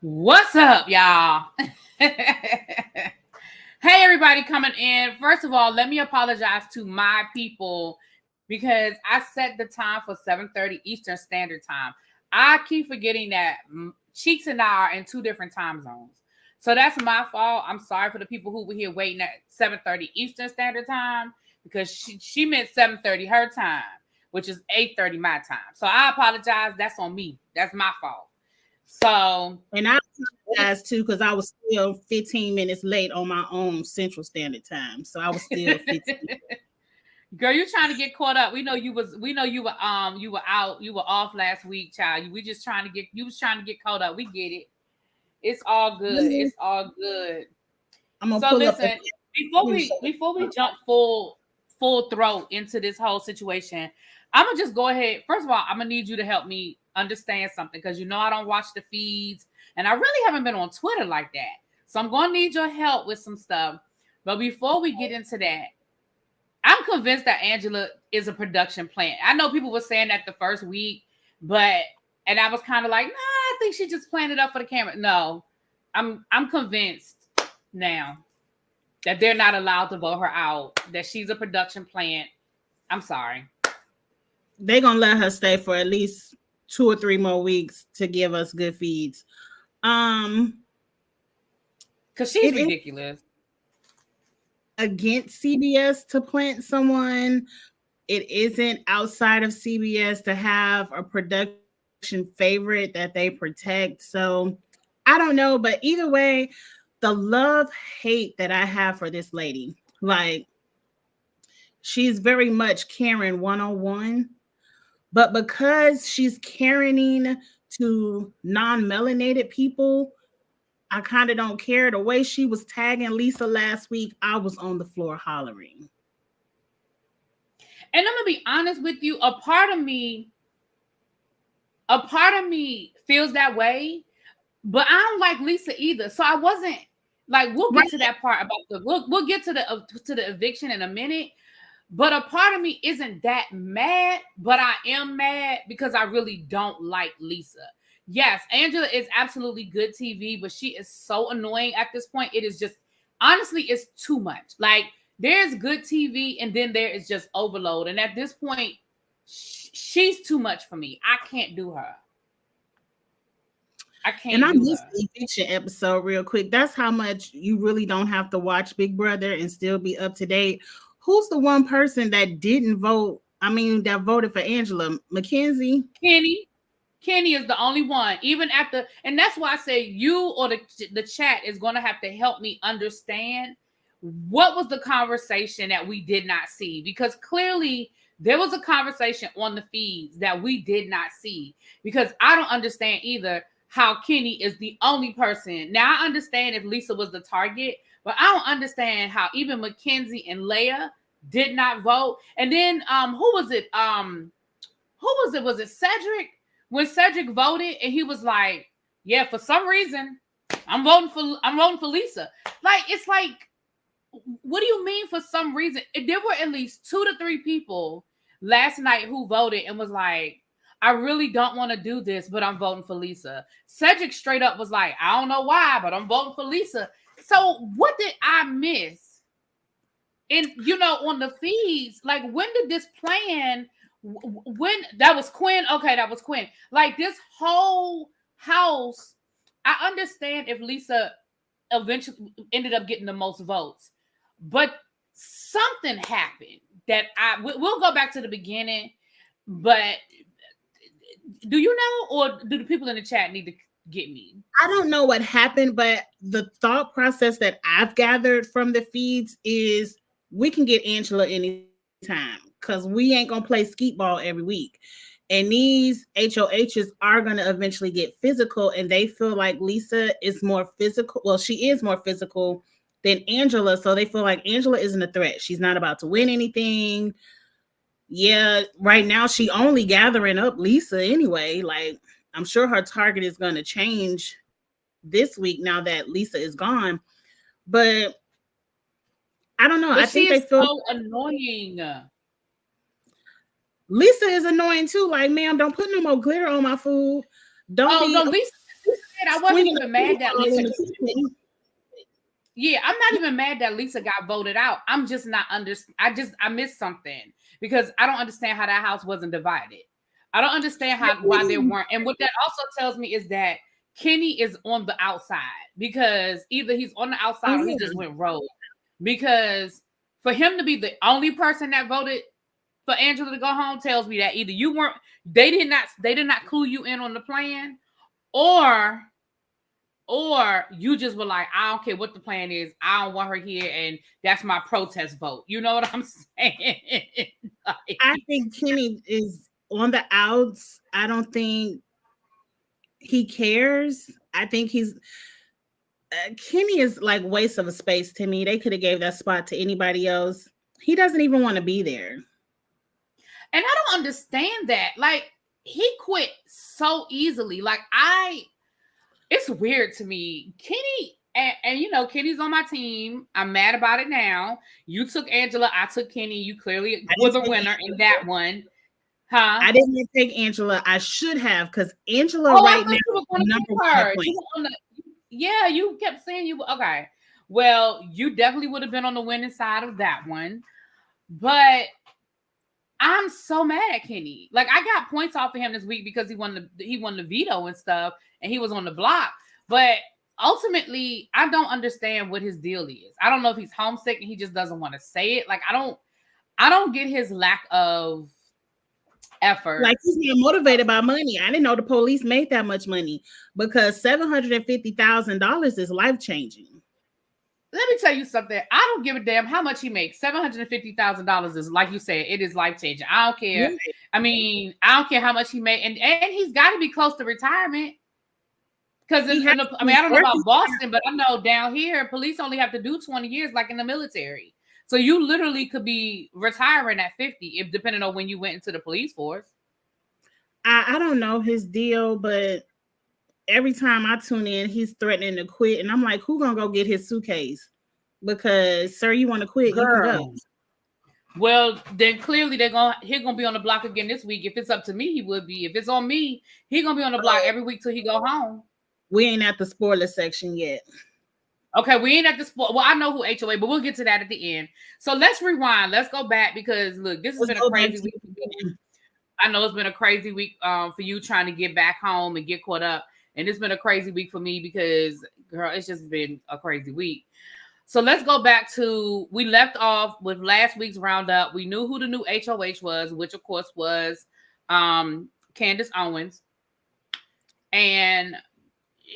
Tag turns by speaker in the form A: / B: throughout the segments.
A: What's up, y'all? Hey, everybody coming in. First of all, let me apologize to my people because I set the time for 7:30 Eastern Standard Time. I keep forgetting that Cheeks and I are in two different time zones. So that's my fault. I'm sorry for the people who were here waiting at 7:30 Eastern Standard Time because she meant 7:30 her time, which is 8:30 my time. So I apologize. That's on me. That's my fault. So,
B: And I apologize too because I was still 15 minutes late on my own Central Standard Time. So I was still 15.
A: girl, you trying to get caught up. We know you was. We know you were out. You were off last week, child. We just trying to get. You was trying to get caught up. We get it. It's all good. It's all good.
B: I'm gonna
A: So
B: pull up the
A: listen, before we jump full throat into this whole situation, I'm gonna just go ahead. First of all, I'm gonna need you to help me understand something because you know I don't watch the feeds, and I really haven't been on Twitter like that. So I'm gonna need your help with some stuff. But before we get into that, I'm convinced that Angela is a production plant. I know people were saying that the first week, and I was kind of like, nah, I think she just planned it up for the camera. No, I'm convinced now that they're not allowed to vote her out, that she's a production plant. I'm sorry.
B: They're gonna let her stay for at least 2 or 3 more weeks to give us good feeds.
A: Because she's ridiculous.
B: Against CBS to plant someone. It isn't outside of CBS to have a production favorite that they protect. So I don't know, but either way, the love hate that I have for this lady, like she's very much Karen 101, but because she's Karening to non-melanated people, I kind of don't care. The way she was tagging Lisa last week, I was on the floor hollering.
A: And I'm gonna be honest with you, a part of me feels that way, but I don't like Lisa either. So I wasn't like, we'll get to that part about we'll get to the eviction in a minute. But a part of me isn't that mad, but I am mad because I really don't like Lisa. Yes, Angela is absolutely good TV, but she is so annoying at this point. It is just, honestly, it's too much. Like, there's good TV and then there is just overload. And at this point, she's too much for me. I can't do her. I can't.
B: And I missed the eviction episode real quick. That's how much you really don't have to watch Big Brother and still be up to date. Who's the one person that didn't vote? I mean, that voted for Angela? Mackenzie?
A: Kenny is the only one. Even at and that's why I say you or the chat is going to have to help me understand what was the conversation that we did not see, because clearly there was a conversation on the feeds that we did not see, because I don't understand either how Kenny is the only person. Now I understand if Lisa was the target, but I don't understand how even Mackenzie and Leia did not vote. And then who was it? Was it Cedric? When Cedric voted and he was like, yeah, for some reason, I'm voting for Lisa. Like, it's like, what do you mean for some reason? There were at least 2 to 3 people last night who voted and was like, I really don't want to do this, but I'm voting for Lisa. Cedric straight up was like, I don't know why, but I'm voting for Lisa. So what did I miss? And, on the feeds, like, when did this plan, when that was Quinn? Okay, that was Quinn. Like, this whole house, I understand if Lisa eventually ended up getting the most votes, but something happened that we'll go back to the beginning, but do you know, or do the people in the chat need to get me?
B: I don't know what happened, but the thought process that I've gathered from the feeds is we can get Angela anytime because we ain't gonna play skeet ball every week. And these HOHs are gonna eventually get physical, and they feel like Lisa is more physical. Well, she is more physical than Angela, so they feel like Angela isn't a threat. She's not about to win anything. Yeah, right now she only gathering up Lisa anyway. Like, I'm sure her target is going to change this week now that Lisa is gone. But I don't know.
A: But
B: I think they feel
A: so annoying.
B: Lisa is annoying too. Like, ma'am, don't put no more glitter on my food. Don't be.
A: No, Lisa. I wasn't even mad that Lisa. Yeah, I'm not even mad that Lisa got voted out. I'm just not I missed something because I don't understand how that house wasn't divided. I don't understand why there weren't. And what that also tells me is that Kenny is on the outside because either he's on the outside or he just went rogue. Because for him to be the only person that voted for Angela to go home tells me that either they did not clue you in on the plan, or you just were like, I don't care what the plan is, I don't want her here, and that's my protest vote. You know what I'm saying?
B: Like, I think Kenny is on the outs. I don't think he cares. I think Kenny is like waste of a space to me. They could have gave that spot to anybody else. He doesn't even want to be there.
A: And I don't understand that. Like, he quit so easily. Like, it's weird to me. Kenny, and you know, Kenny's on my team. I'm mad about it now. You took Angela, I took Kenny. You clearly were the winner in that one. Huh?
B: I didn't take Angela. I should have, because Angela right now number one.
A: Yeah, you kept saying you okay. Well, you definitely would have been on the winning side of that one. But I'm so mad at Kenny. Like, I got points off of him this week because he won the veto and stuff, and he was on the block. But ultimately, I don't understand what his deal is. I don't know if he's homesick and he just doesn't want to say it. Like, I don't get his lack of effort.
B: Like, he's being motivated by money. I didn't know the police made that much money, because $750,000 is life-changing.
A: Let me tell you something. I don't give a damn how much he makes. $750,000 is, like you said, it is life-changing. I don't care. Yeah. I mean, I don't care how much he made. And he's got to be close to retirement. Because, I don't know about Boston, but I know down here, police only have to do 20 years like in the military. So you literally could be retiring at 50, depending on when you went into the police force.
B: I don't know his deal, but every time I tune in, he's threatening to quit. And I'm like, who gonna go get his suitcase? Because, sir, you want to quit, girl, you can go.
A: Well, then clearly he's gonna be on the block again this week. If it's up to me, he would be. If it's on me, he's gonna be on the block every week till he go home.
B: We ain't at the spoiler section yet.
A: Okay, we ain't at the spoiler. Well, I know who HOA, but we'll get to that at the end. So let's rewind. Let's go back, because look, this has been a crazy week. I know it's been a crazy week for you trying to get back home and get caught up. And it's been a crazy week for me because, girl, it's just been a crazy week. So let's go back to, we left off with last week's roundup. We knew who the new HOH was, which of course was Candace Owens. And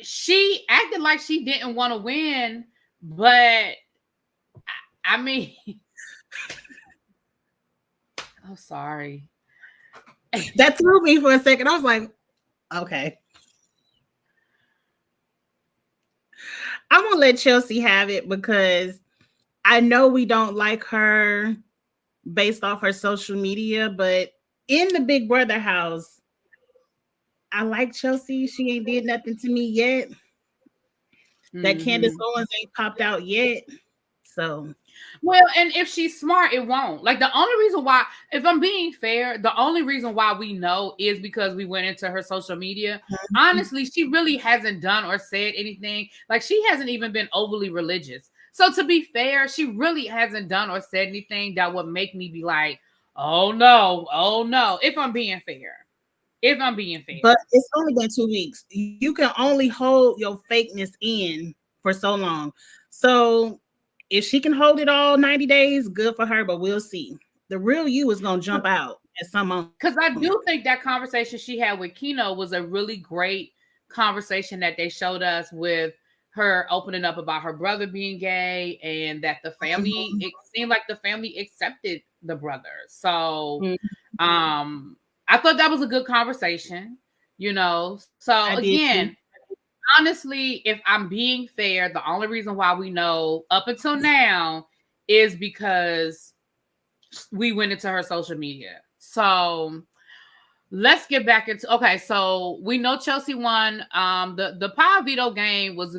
A: she acted like she didn't want to win, but I mean, oh, sorry.
B: That threw me for a second. I was like, okay. I'm going to let Chelsea have it, because I know we don't like her based off her social media, but in the Big Brother house, I like Chelsea. She ain't did nothing to me yet. That Candace Owens ain't popped out yet. So,
A: well, and if she's smart, it won't. Like, the only reason why, if I'm being fair, the only reason why we know is because we went into her social media. Honestly, she really hasn't done or said anything. Like, she hasn't even been overly religious. So to be fair, she really hasn't done or said anything that would make me be like, oh no, if I'm being fair. But
B: it's only been 2 weeks. You can only hold your fakeness in for so long. So if she can hold it all 90 days, good for her, but we'll see. The real you is going to jump out at some moment.
A: Because I do think that conversation she had with Keno was a really great conversation that they showed us, with her opening up about her brother being gay, and that the family, it seemed like the family accepted the brother. So, I thought that was a good conversation, you know. So again, honestly, if I'm being fair, the only reason why we know up until now is because we went into her social media. So let's get back into, okay, so we know Chelsea won. The power veto game was,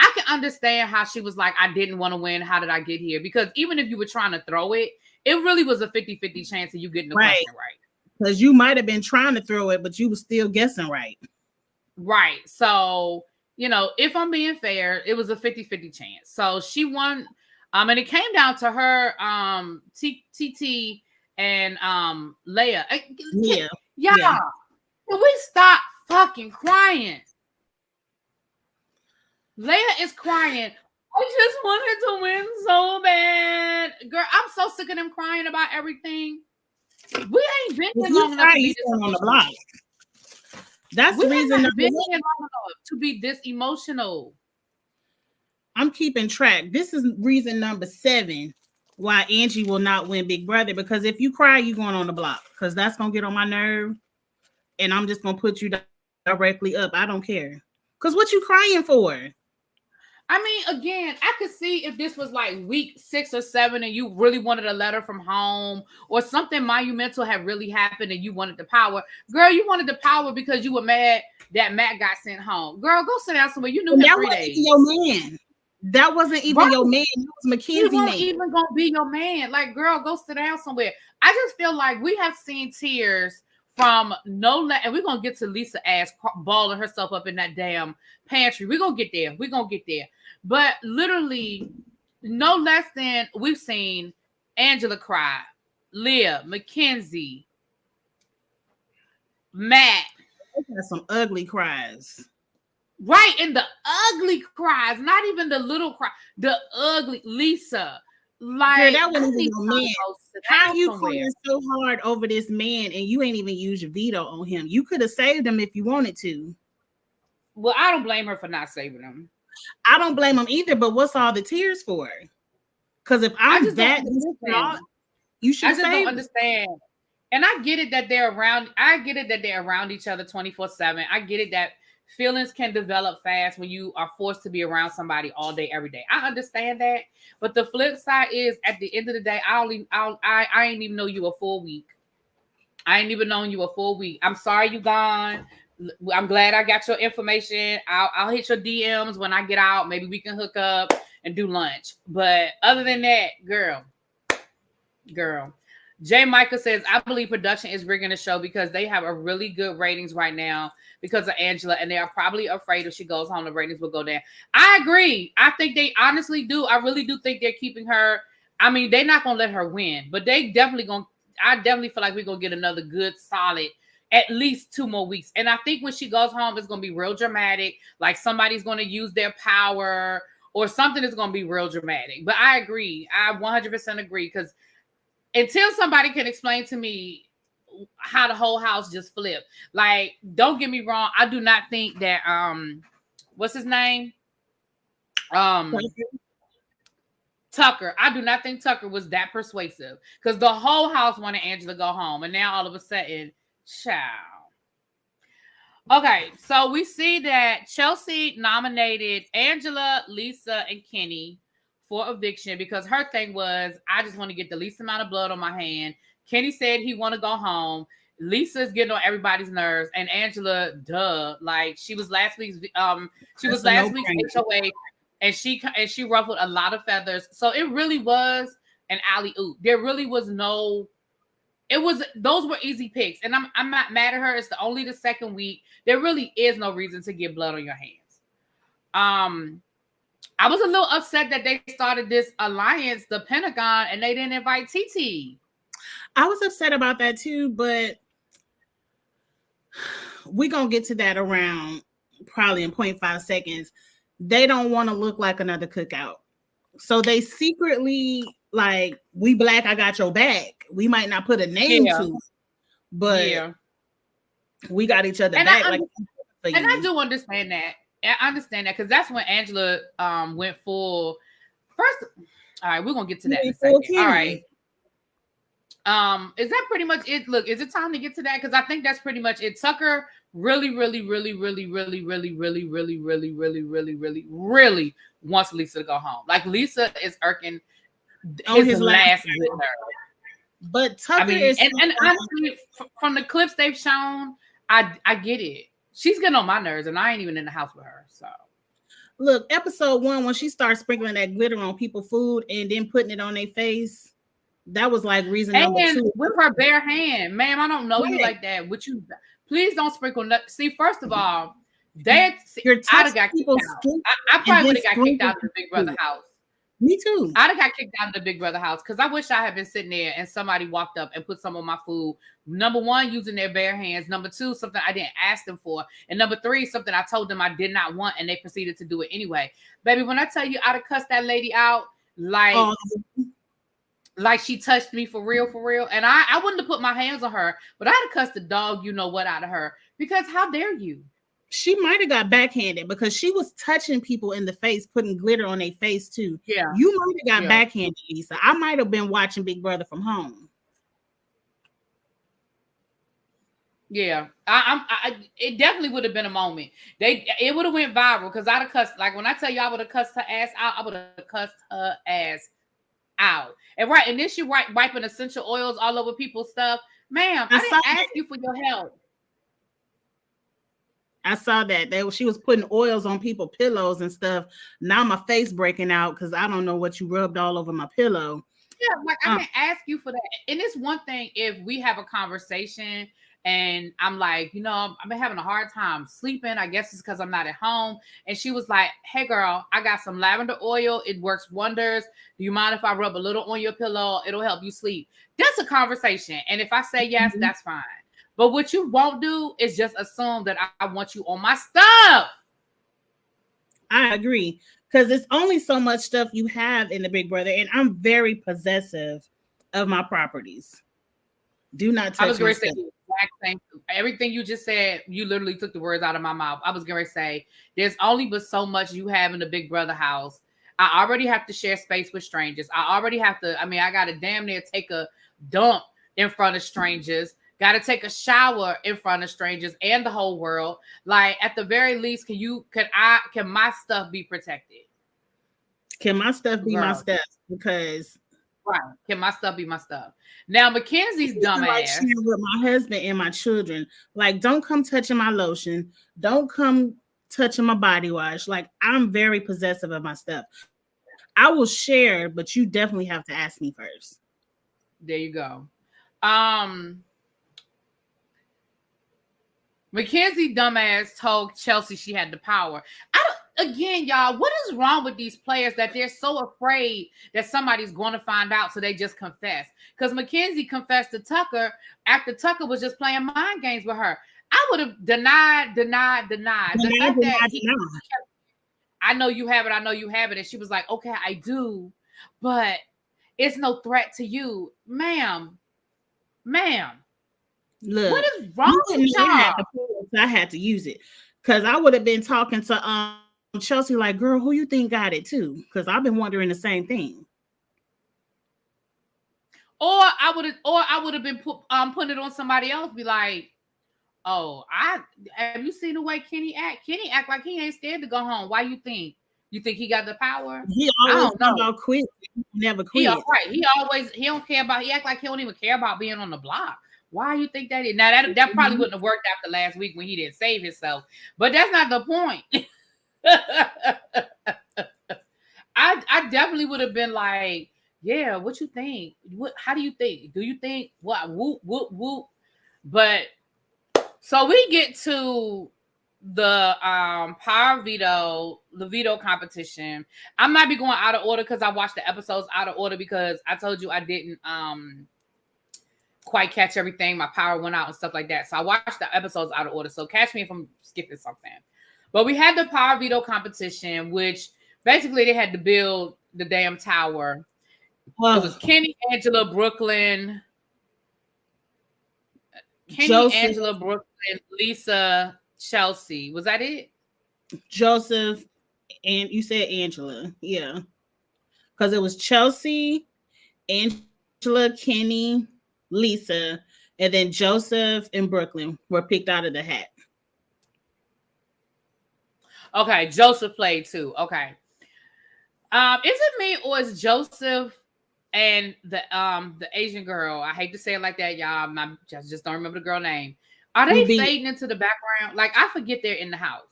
A: I can understand how she was like, I didn't want to win. How did I get here? Because even if you were trying to throw it, it really was a 50-50 chance of you getting the question right.
B: Because you might have been trying to throw it, but you were still guessing right.
A: Right. So, if I'm being fair, it was a 50-50 chance. So she won. And it came down to her, TT and Leia.
B: Yeah.
A: Y'all, can we stop fucking crying? Leia is crying. I just wanted to win so bad. Girl, I'm so sick of them crying about everything. We ain't been here long enough to be this
B: on the block. That's the reason
A: long enough to be this emotional.
B: I'm keeping track. This is reason number 7 why Angie will not win Big Brother, because if you cry, you're going on the block, because that's going to get on my nerve, and I'm just going to put you directly up. I don't care. Because what you crying for?
A: I mean, again, I could see if this was like week 6 or 7 and you really wanted a letter from home or something monumental had really happened and you wanted the power. Girl, you wanted the power because you were mad that Matt got sent home. Girl, go sit down somewhere. You knew him 3 days.
B: Your man. That wasn't even your man. It was Mackenzie.
A: He wasn't even gonna be your man. Like, girl, go sit down somewhere. I just feel like we have seen tears from and we're gonna get to Lisa ass balling herself up in that damn pantry. We're gonna get there. But literally, no less than we've seen Angela cry, Leah, Mackenzie, Matt.
B: That's some ugly cries.
A: Right, and the ugly cries, not even the little cry, the ugly Lisa. Like,
B: girl, that wasn't even your man. How you crying so hard over this man and you ain't even use your veto on him? You could have saved him if you wanted to.
A: Well, I don't blame her for not saving him.
B: I don't blame him either, but what's all the tears for? Because if I'm that distraught, you should.
A: I just don't understand. And I get it that they're around. I get it that they're around each other 24/7. I get it that feelings can develop fast when you are forced to be around somebody all day, every day. I understand that. But the flip side is, at the end of the day, I ain't even know you a full week. I ain't even known you a full week. I'm sorry you gone. I'm glad I got your information. I'll hit your DMs when I get out. Maybe we can hook up and do lunch. But other than that, girl. Jay Michael says, I believe production is rigging the show because they have a really good ratings right now because of Angela, and they are probably afraid if she goes home, the ratings will go down. I agree. I think they honestly do. I really do think they're keeping her. I mean, they're not going to let her win, but they definitely going to. I definitely feel like we're going to get another good, solid, at least 2 more weeks. And I think when she goes home, it's going to be real dramatic. Like somebody's going to use their power or something is going to be real dramatic. But I agree. I 100% agree, because until somebody can explain to me how the whole house just flipped. Like, don't get me wrong. I do not think that, what's his name? Tucker. I do not think Tucker was that persuasive, because the whole house wanted Angela to go home. And now all of a sudden, child. Okay, so we see that Chelsea nominated Angela, Lisa, and Kenny for eviction because her thing was, I just want to get the least amount of blood on my hand. Kenny said he want to go home. Lisa's getting on everybody's nerves, and Angela, like she was last week's week's HOA, and she ruffled a lot of feathers. So it really was an alley-oop. There really was those were easy picks, and I'm not mad at her. It's only the second week. There really is no reason to get blood on your hands. I was a little upset that they started this alliance, the Pentagon, and they didn't invite TT.
B: I was upset about that too, but we're going to get to that around probably in 0.5 seconds. They don't want to look like another cookout. So they secretly, like, we black, I got your back. We might not put a name to it, but we got each other back.
A: I do understand that. I understand that, because that's when Angela went full. First, all right, we're gonna get to that in a second. All right. Is that pretty much it? Look, is it time to get to that? Because I think that's pretty much it. Tucker really wants Lisa to go home. Like, Lisa is irking his last with her.
B: But Tucker is,
A: and honestly, from the clips they've shown, I get it. She's getting on my nerves, and I ain't even in the house with her. So,
B: look, episode 1, when she starts sprinkling that glitter on people's food and then putting it on their face, that was like reason number 2.
A: With her bare hand, ma'am, I don't know you like that. Would you please don't sprinkle? See, first of all,
B: You're
A: I'd have
B: touching
A: got kicked
B: people's
A: out.
B: skin
A: I
B: and
A: probably
B: then
A: would have got kicked out of the
B: sprinkling
A: Big Brother
B: food.
A: house.
B: Me too.
A: I'd have got kicked out of the Big Brother house because I wish I had been sitting there and somebody walked up and put some on my food. Number one, using their bare hands. Number two, something I didn't ask them for. And number three, something I told them I did not want, and they proceeded to do it anyway. Baby, when I tell you I'd have cussed that lady out like she touched me for real. And I wouldn't have put my hands on her, but I'd have cussed the dog, you know what, out of her. Because how dare you?
B: She might have got backhanded because she was touching people in the face, putting glitter on their face too.
A: Yeah.
B: You might have got backhanded, Lisa. I might have been watching Big Brother from home.
A: Yeah, it definitely would have been a moment. It would have went viral because I'd have cussed. Like when I tell you I would have cussed her ass out, I would have cussed her ass out. And then she wiping essential oils all over people's stuff. Ma'am, I didn't ask you for your help.
B: I saw that she was putting oils on people's pillows and stuff. Now my face breaking out because I don't know what you rubbed all over my pillow.
A: Yeah, like I didn't ask you for that. And it's one thing if we have a conversation and I'm like, you know, I've been having a hard time sleeping. I guess it's because I'm not at home. And she was like, hey girl, I got some lavender oil. It works wonders. Do you mind if I rub a little on your pillow? It'll help you sleep. That's a conversation. And if I say yes, that's fine. But what you won't do is just assume that I want you on my stuff.
B: I agree. Because it's only so much stuff you have in the Big Brother. And I'm very possessive of my properties. Do not touch.
A: I was going to say the exact same. Everything you just said, you literally took the words out of my mouth. I was going to say, there's only but so much you have in the Big Brother house. I already have to share space with strangers. I already have to, I got to damn near take a dump in front of strangers. Got to take a shower in front of strangers and the whole world. Like at the very least, can my stuff be protected?
B: Can my stuff be my stuff? Because
A: can my stuff be my stuff? Now Mackenzie's dumbass.
B: Like with my husband and my children, like don't come touching my lotion. Don't come touching my body wash. Like I'm very possessive of my stuff. I will share, but you definitely have to ask me first.
A: There you go. Mackenzie dumbass told Chelsea she had the power. Again, y'all, what is wrong with these players that they're so afraid that somebody's going to find out, so they just confess? Because Mackenzie confessed to Tucker after Tucker was just playing mind games with her. I would have denied. I know you have it. And she was like, okay, I do, but it's no threat to you, ma'am.
B: Look,
A: what is wrong with y'all?
B: I had to use it because I would have been talking to Chelsea like, girl, who you think got it too? Because I've been wondering the same thing.
A: Or I would have been putting it on somebody else. Be like, oh, have you seen the way Kenny act? Kenny act like he ain't scared to go home. Why you think? You think he got the power?
B: He always about quit. He never quit.
A: He don't care about. He act like he don't even care about being on the block. Why you think that is? Now that probably wouldn't have worked after last week when he didn't save himself. But that's not the point. I definitely would have been like, yeah, what you think? How do you think? Do you think what? Whoop whoop whoop. But so we get to the power veto, the veto competition. I might be going out of order because I watched the episodes out of order because I told you I didn't quite catch everything. My power went out and stuff like that. So I watched the episodes out of order. So catch me if I'm skipping something. But we had the power veto competition, which basically they had to build the damn tower. It was Kenny, Angela, Brooklyn. Angela, Brooklyn, Lisa, Chelsea. Was that it?
B: Joseph, and you said Angela. Yeah. Because it was Chelsea, Angela, Kenny, Lisa, and then Joseph and Brooklyn were picked out of the hat.
A: Okay, Joseph played too. Okay. Is it me or is Joseph and the Asian girl? I hate to say it like that, y'all. I just don't remember the girl name. Are they fading into the background? Like I forget they're in the house.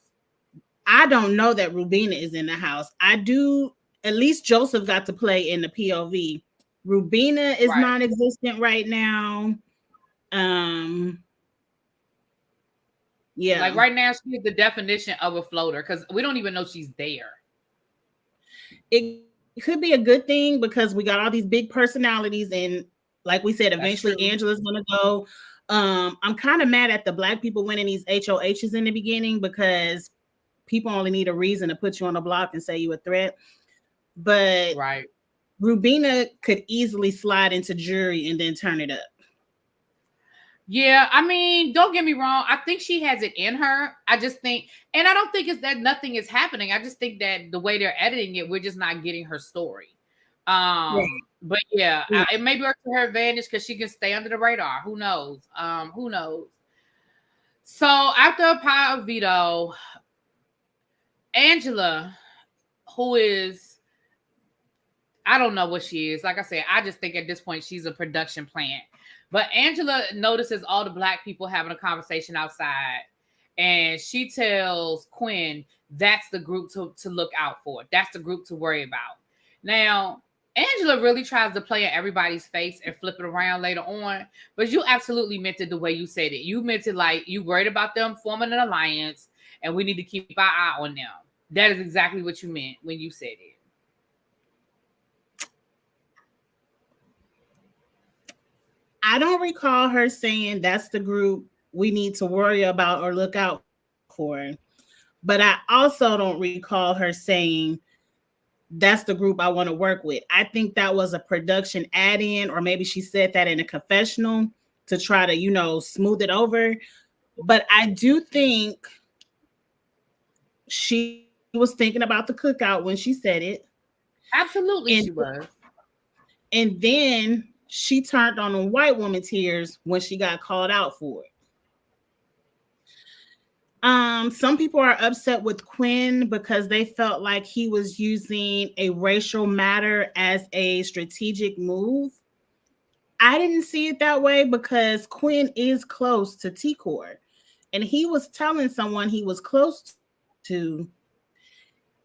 B: I don't know that Rubina is in the house. I do. At least Joseph got to play in the POV. Rubina is non-existent right now. Yeah.
A: Like right now, she is the definition of a floater because we don't even know she's there.
B: It could be a good thing because we got all these big personalities, and like we said, eventually Angela's gonna go. I'm kind of mad at the Black people winning these HOHs in the beginning because people only need a reason to put you on the block and say you a threat. But
A: right.
B: Rubina could easily slide into jury and then turn it up.
A: Yeah, I mean, don't get me wrong. I think she has it in her. I just think, and I don't think it's that nothing is happening. I just think that the way they're editing it, we're just not getting her story. But yeah, it may work to her advantage because she can stay under the radar. Who knows? Who knows? So after a power veto, Angela, who is, I don't know what she is. Like I said, I just think at this point she's a production plant. But Angela notices all the Black people having a conversation outside, and she tells Quinn that's the group to look out for. That's the group to worry about. Now, Angela really tries to play in everybody's face and flip it around later on, but you absolutely meant it the way you said it. You meant it like you worried about them forming an alliance, and we need to keep our eye on them. That is exactly what you meant when you said it.
B: I don't recall her saying that's the group we need to worry about or look out for. But I also don't recall her saying that's the group I want to work with. I think that was a production add-in, or maybe she said that in a confessional to try to, smooth it over. But I do think she was thinking about the cookout when she said it.
A: Absolutely, she was.
B: And then she turned on the white woman tears when she got called out for it. Some people are upset with Quinn because they felt like he was using a racial matter as a strategic move. I didn't see it that way because Quinn is close to T-Core, and he was telling someone he was close to.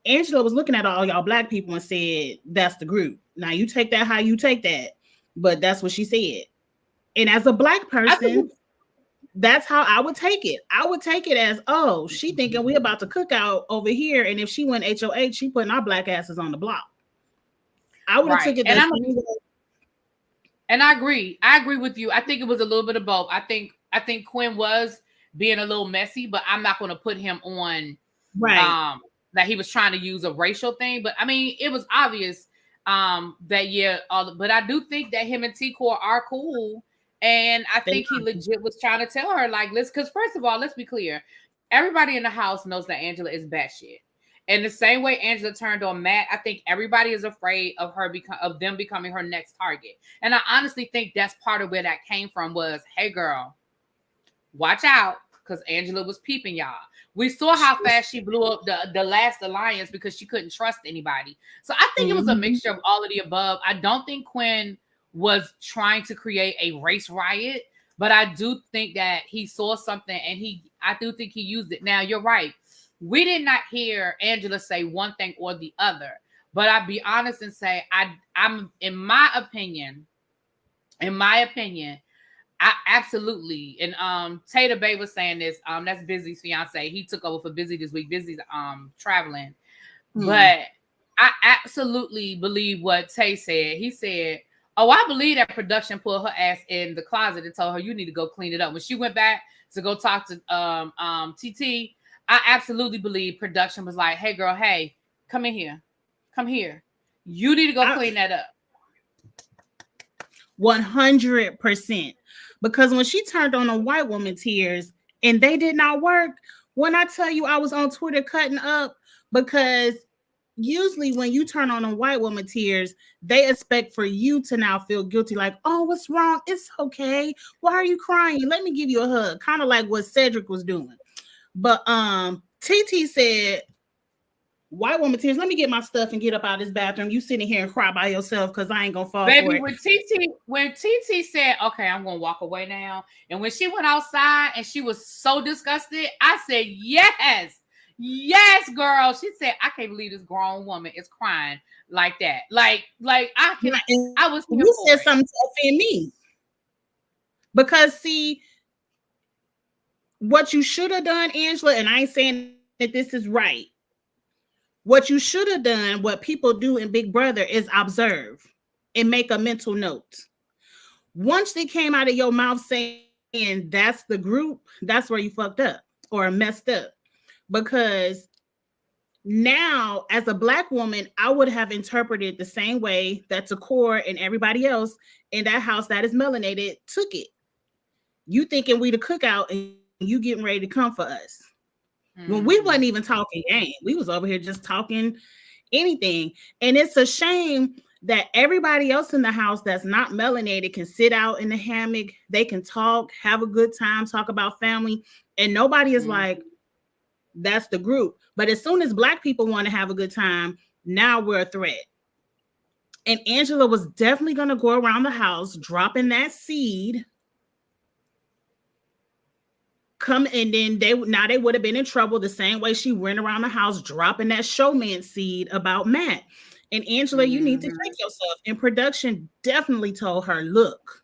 B: Angela was looking at all y'all Black people and said, that's the group. Now you take that how you take that, but that's what she said. And as a Black person, that's how I would take it. I would take it as, oh, she thinking we about to cook out over here, and if she went HOH, she putting our Black asses on the block. I would have took it
A: and I agree. I agree with you. I think it was a little bit of both. I think Quinn was being a little messy, but I'm not going to put him on that he was trying to use a racial thing. But I mean, it was obvious but I do think that him and T-Core are cool. And I think he legit was trying to tell her, like, because first of all, let's be clear. Everybody in the house knows that Angela is batshit. And the same way Angela turned on Matt, I think everybody is afraid of them becoming her next target. And I honestly think that's part of where that came from was, hey, girl, watch out, because Angela was peeping y'all. We saw how fast she blew up the last alliance because she couldn't trust anybody. So I think it was a mixture of all of the above. I don't think Quinn was trying to create a race riot, but I do think that he saw something and I do think he used it. Now, you're right. We did not hear Angela say one thing or the other, but I'll be honest and say I'm in my opinion, I absolutely, and Tater Bay was saying this. That's Busy's fiance. He took over for Busy this week. Busy's traveling, but I absolutely believe what Tay said. He said, "Oh, I believe that production pulled her ass in the closet and told her you need to go clean it up." When she went back to go talk to TT, I absolutely believe production was like, "Hey, girl, hey, come in here, come here. You need to go clean that up."
B: 100%. Because when she turned on the white woman tears and they did not work, when I tell you I was on Twitter cutting up, because usually when you turn on a white woman tears, they expect for you to now feel guilty, like, oh, what's wrong? It's okay. Why are you crying? Let me give you a hug. Kind of like what Cedric was doing. But TT said, white woman tears, let me get my stuff and get up out of this bathroom. You sitting here and cry by yourself because I ain't gonna fall for it.
A: When TT said, okay, I'm gonna walk away now, and when she went outside and she was so disgusted, I said, yes, girl. She said, I can't believe this grown woman is crying like that. Like I was here
B: you
A: for
B: said something to offend me. Because see, what you should have done, Angela, and I ain't saying that this is right. What you should have done, what people do in Big Brother, is observe and make a mental note. Once they came out of your mouth saying that's the group, that's where you fucked up or messed up. Because now, as a Black woman, I would have interpreted the same way that Takor and everybody else in that house that is melanated took it. You thinking we the cookout and you getting ready to come for us. When we wasn't even talking game. We was over here just talking anything. And it's a shame that everybody else in the house that's not melanated can sit out in the hammock. They can talk, have a good time, talk about family. And nobody is like, that's the group. But as soon as Black people want to have a good time, now we're a threat. And Angela was definitely going to go around the house dropping that seed. Come and then they would have been in trouble the same way she went around the house dropping that showman seed about Matt. And Angela, you need to check yourself. And production definitely told her, look,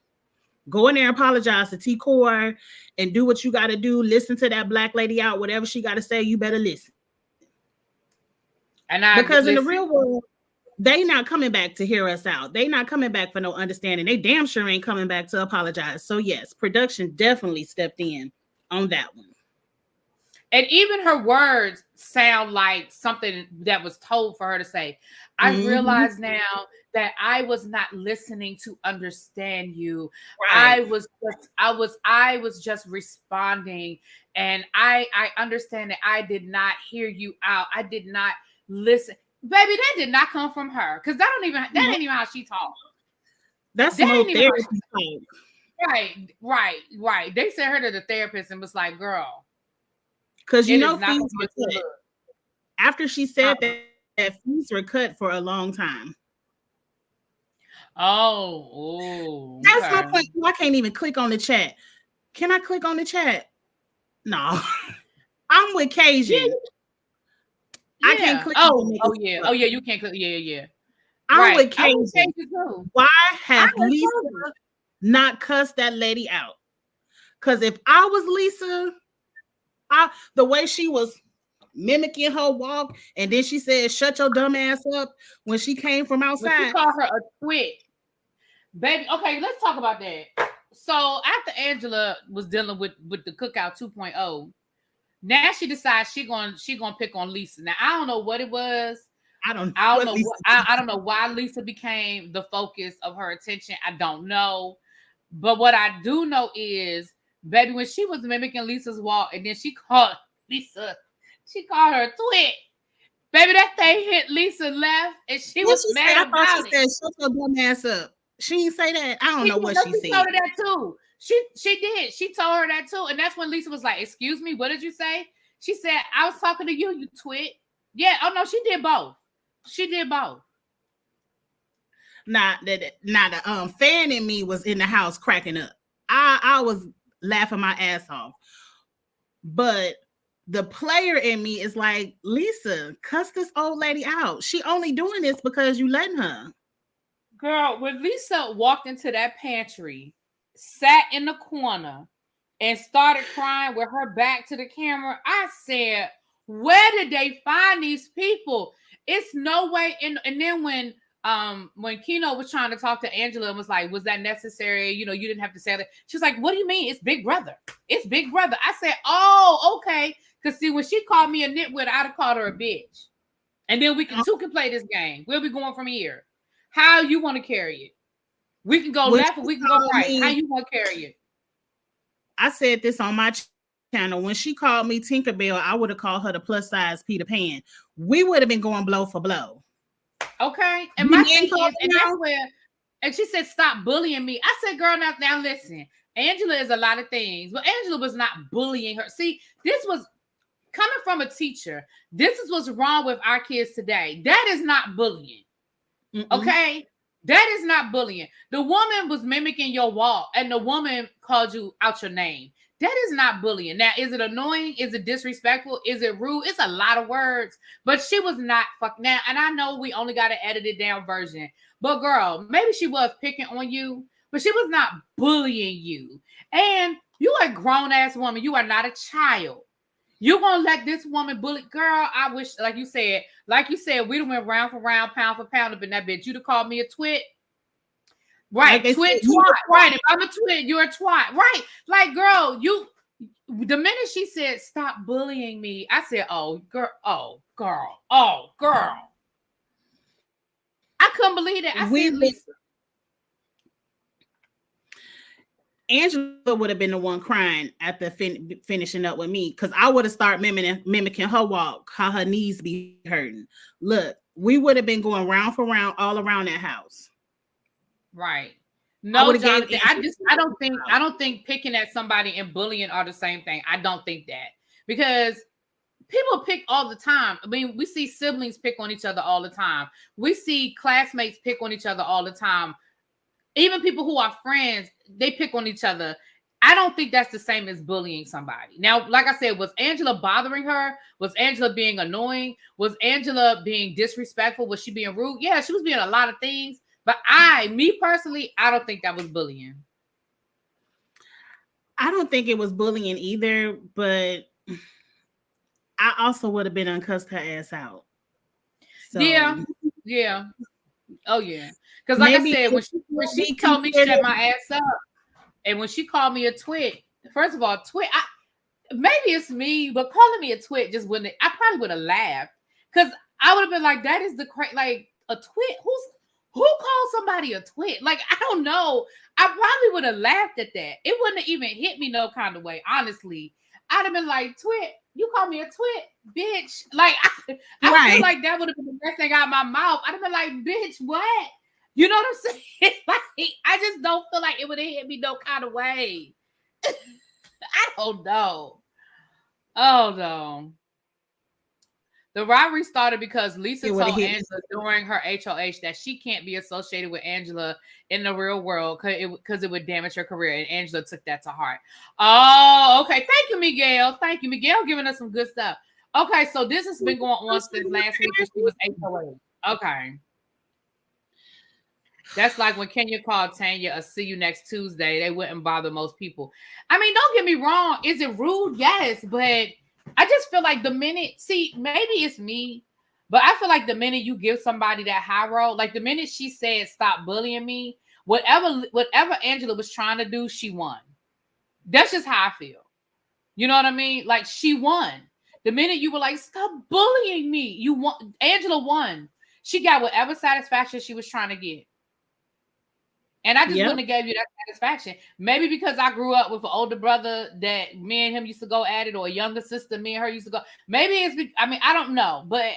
B: go in there and apologize to T-Core and do what you got to do. Listen to that Black lady out. Whatever she got to say, you better listen. Because in the real world, they not coming back to hear us out. They not coming back for no understanding. They damn sure ain't coming back to apologize. So yes, production definitely stepped in on that one.
A: And even her words sound like something that was told for her to say. I realize now that I was not listening to understand you. Right. I was just responding, and I understand that I did not hear you out. I did not listen. Baby, that did not come from her, because that ain't even how she talks.
B: That's more therapy.
A: Right. They sent her to the therapist and was like, girl.
B: Because fees were cut. After she said that fees were cut for a long time.
A: Oh.
B: That's my point. I can't even click on the chat. Can I click on the chat? No. I'm with Cajun.
A: Yeah.
B: I can't click
A: on it. Oh, yeah, you can't click. Yeah.
B: I'm with Cajun. Why has Lisa not cussed that lady out? Because if I was Lisa, the way she was mimicking her walk, and then she said, shut your dumb ass up when she came from outside.
A: But she called her a twit. Baby, okay, let's talk about that. So after Angela was dealing with the Cookout 2.0, now she decides she gonna pick on Lisa. Now I don't know what it was. I don't know why Lisa became the focus of her attention. I don't know. But what I do know is, baby, when she was mimicking Lisa's walk, and then she called her a twit. Baby, that thing hit Lisa left, and she was mad about it.
B: She said, shut your dumb ass up. She didn't say that. I don't know what she said.
A: She told her that too. She did. She told her that too. And that's when Lisa was like, excuse me, what did you say? She said, I was talking to you, you twit. Yeah, oh no, she did both. She did both.
B: The fan in me was in the house cracking up. I was laughing my ass off. But the player in me is like, Lisa, cuss this old lady out. She only doing this because you letting her.
A: Girl, when Lisa walked into that pantry, sat in the corner, and started crying with her back to the camera, I said, where did they find these people? It's no way. And then when Keno was trying to talk to Angela and was like, was that necessary? You didn't have to say that. She was like, what do you mean? It's Big Brother. It's Big Brother. I said, oh, okay. Because see, when she called me a nitwit, I'd have called her a bitch. And then we can play this game. We'll be going from here. How you want to carry it? We can go left or we can go right. How you want to carry it?
B: I said this on my channel. When she called me Tinkerbell, I would have called her the plus size Peter Pan. We would have been going blow for blow.
A: Okay. And my thing is, and that's where, and she said, stop bullying me. I said, girl, now listen. Angela is a lot of things, but Angela was not bullying her. See, this was coming from a teacher. This is what's wrong with our kids today. That is not bullying. Okay? That is not bullying. The woman was mimicking your walk, and the woman called you out your name. That is not bullying. Now, is it annoying? Is it disrespectful? Is it rude? It's a lot of words, but she was not now. And I know we only got an edited down version, but girl, maybe she was picking on you, but she was not bullying you. And You are a grown ass woman. You are not a child. You're gonna let this woman bully, girl. I wish, like you said, we done went round for round, pound for pound up in that bitch. You'd have called me a twit. Right,
B: Like
A: twit twat. Right, if I'm a twit, you're a twat. Right, like girl, you. The minute she said stop bullying me, I said, oh girl, oh girl, oh girl. I couldn't believe it. I said, Lisa.
B: Angela would have been the one crying after finishing up with me, because I would have started mimicking her walk, how her knees be hurting. Look, we would have been going round for round all around that house.
A: Right. No, Jonathan, I don't think picking at somebody and bullying are the same thing. I don't think that, because people pick all the time. I mean, we see siblings pick on each other all the time. We see classmates pick on each other all the time. Even people who are friends, they pick on each other. I don't think that's the same as bullying somebody. Now, like I said, was Angela bothering her? Was Angela being annoying? Was Angela being disrespectful? Was she being rude? Yeah, she was being a lot of things. But me personally, I don't think that was bullying.
B: I don't think it was bullying either, but I also would have been uncussed her ass out.
A: So, yeah. Oh, yeah. Because like I said, when she told me shut my ass up, and when she called me a twit, first of all, twit, maybe it's me, but calling me a twit just wouldn't, I probably would have laughed. Because I would have been like, that is like a twit? Who calls somebody a twit? Like, I don't know. I probably would have laughed at that. It wouldn't have even hit me no kind of way, honestly. I'd have been like, twit, you call me a twit, bitch. Like, I feel like that would have been the best thing out of my mouth. I'd have been like, bitch, what? You know what I'm saying? Like, I just don't feel like it would have hit me no kind of way. I don't know. Oh, no. The rivalry started because Lisa told Angela during her HOH that she can't be associated with Angela in the real world because it would damage her career. And Angela took that to heart. Oh, okay. Thank you, Miguel. Thank you, Miguel, giving us some good stuff. Okay, so this has been going on since last week when she was HOH. Okay. That's like when Kenya called Tanya a see you next Tuesday. They wouldn't bother most people. I mean, don't get me wrong. Is it rude? Yes, but I just feel like the minute, maybe it's me, but I feel like the minute you give somebody that high road, like the minute she said, stop bullying me, whatever Angela was trying to do, she won. That's just how I feel. You know what I mean? Like, she won. The minute you were like, stop bullying me, you won. Angela won. She got whatever satisfaction she was trying to get. And I just wouldn't have gave you that satisfaction. Maybe because I grew up with an older brother that me and him used to go at it, or a younger sister, me and her used to go. Maybe it's, I don't know. But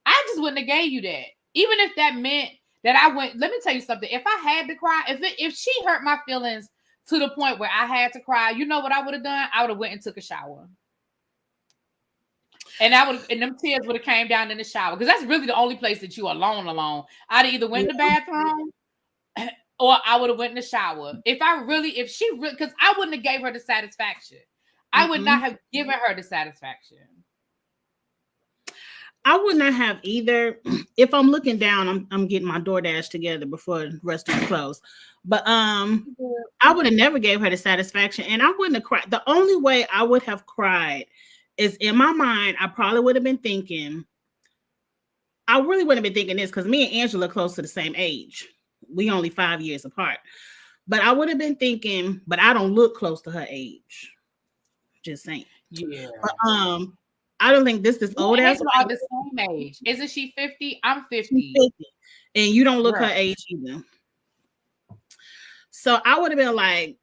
A: I just wouldn't have gave you that. Even if that meant that I went, let me tell you something. If I had to cry, if she hurt my feelings to the point where I had to cry, you know what I would have done? I would have went and took a shower. And them tears would have came down in the shower. Because that's really the only place that you alone. I'd either went in the bathroom, or I would have went in the shower. Because I wouldn't have gave her the satisfaction. I would not have given her the satisfaction.
B: I would not have either. If I'm looking down, I'm getting my DoorDash together before the restaurant closed. But I would have never gave her the satisfaction, and I wouldn't have cried. The only way I would have cried is in my mind. I probably would have been thinking. I really wouldn't have been thinking this because me and Angela are close to the same age. We only 5 years apart. But I would have been thinking, but I don't look close to her age. Just saying.
A: Yeah.
B: But, I don't think this old ass
A: are the same age. Isn't she 50? I'm 50.
B: 50. And you don't look her age either. So I would have been like,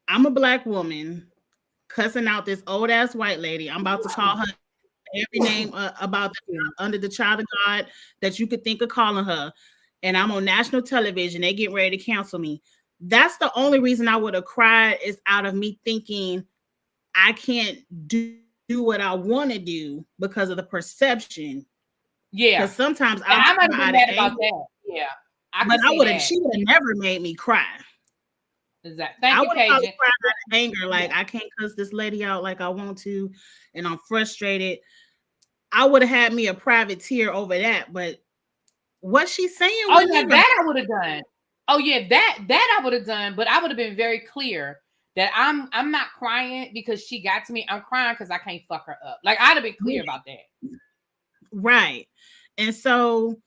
B: I'm a black woman cussing out this old ass white lady. I'm about to call her every name under the child of God that you could think of calling her. And I'm on national television. They get ready to cancel me. That's the only reason I would have cried, is out of me thinking I can't do what I want to do because of the perception.
A: Yeah.
B: Because sometimes
A: I might have been mad about that. Yeah.
B: She would have never made me cry.
A: Exactly. Thank you, Cajun.
B: I would have cried out of anger, like I can't cuss this lady out like I want to, and I'm frustrated. I would have had me a private tear over that, but what she's saying.
A: Oh, yeah, that I would have done. Oh, yeah, that I would have done, but I would have been very clear that I'm not crying because she got to me. I'm crying because I can't fuck her up. Like, I'd have been clear about that.
B: Right. And so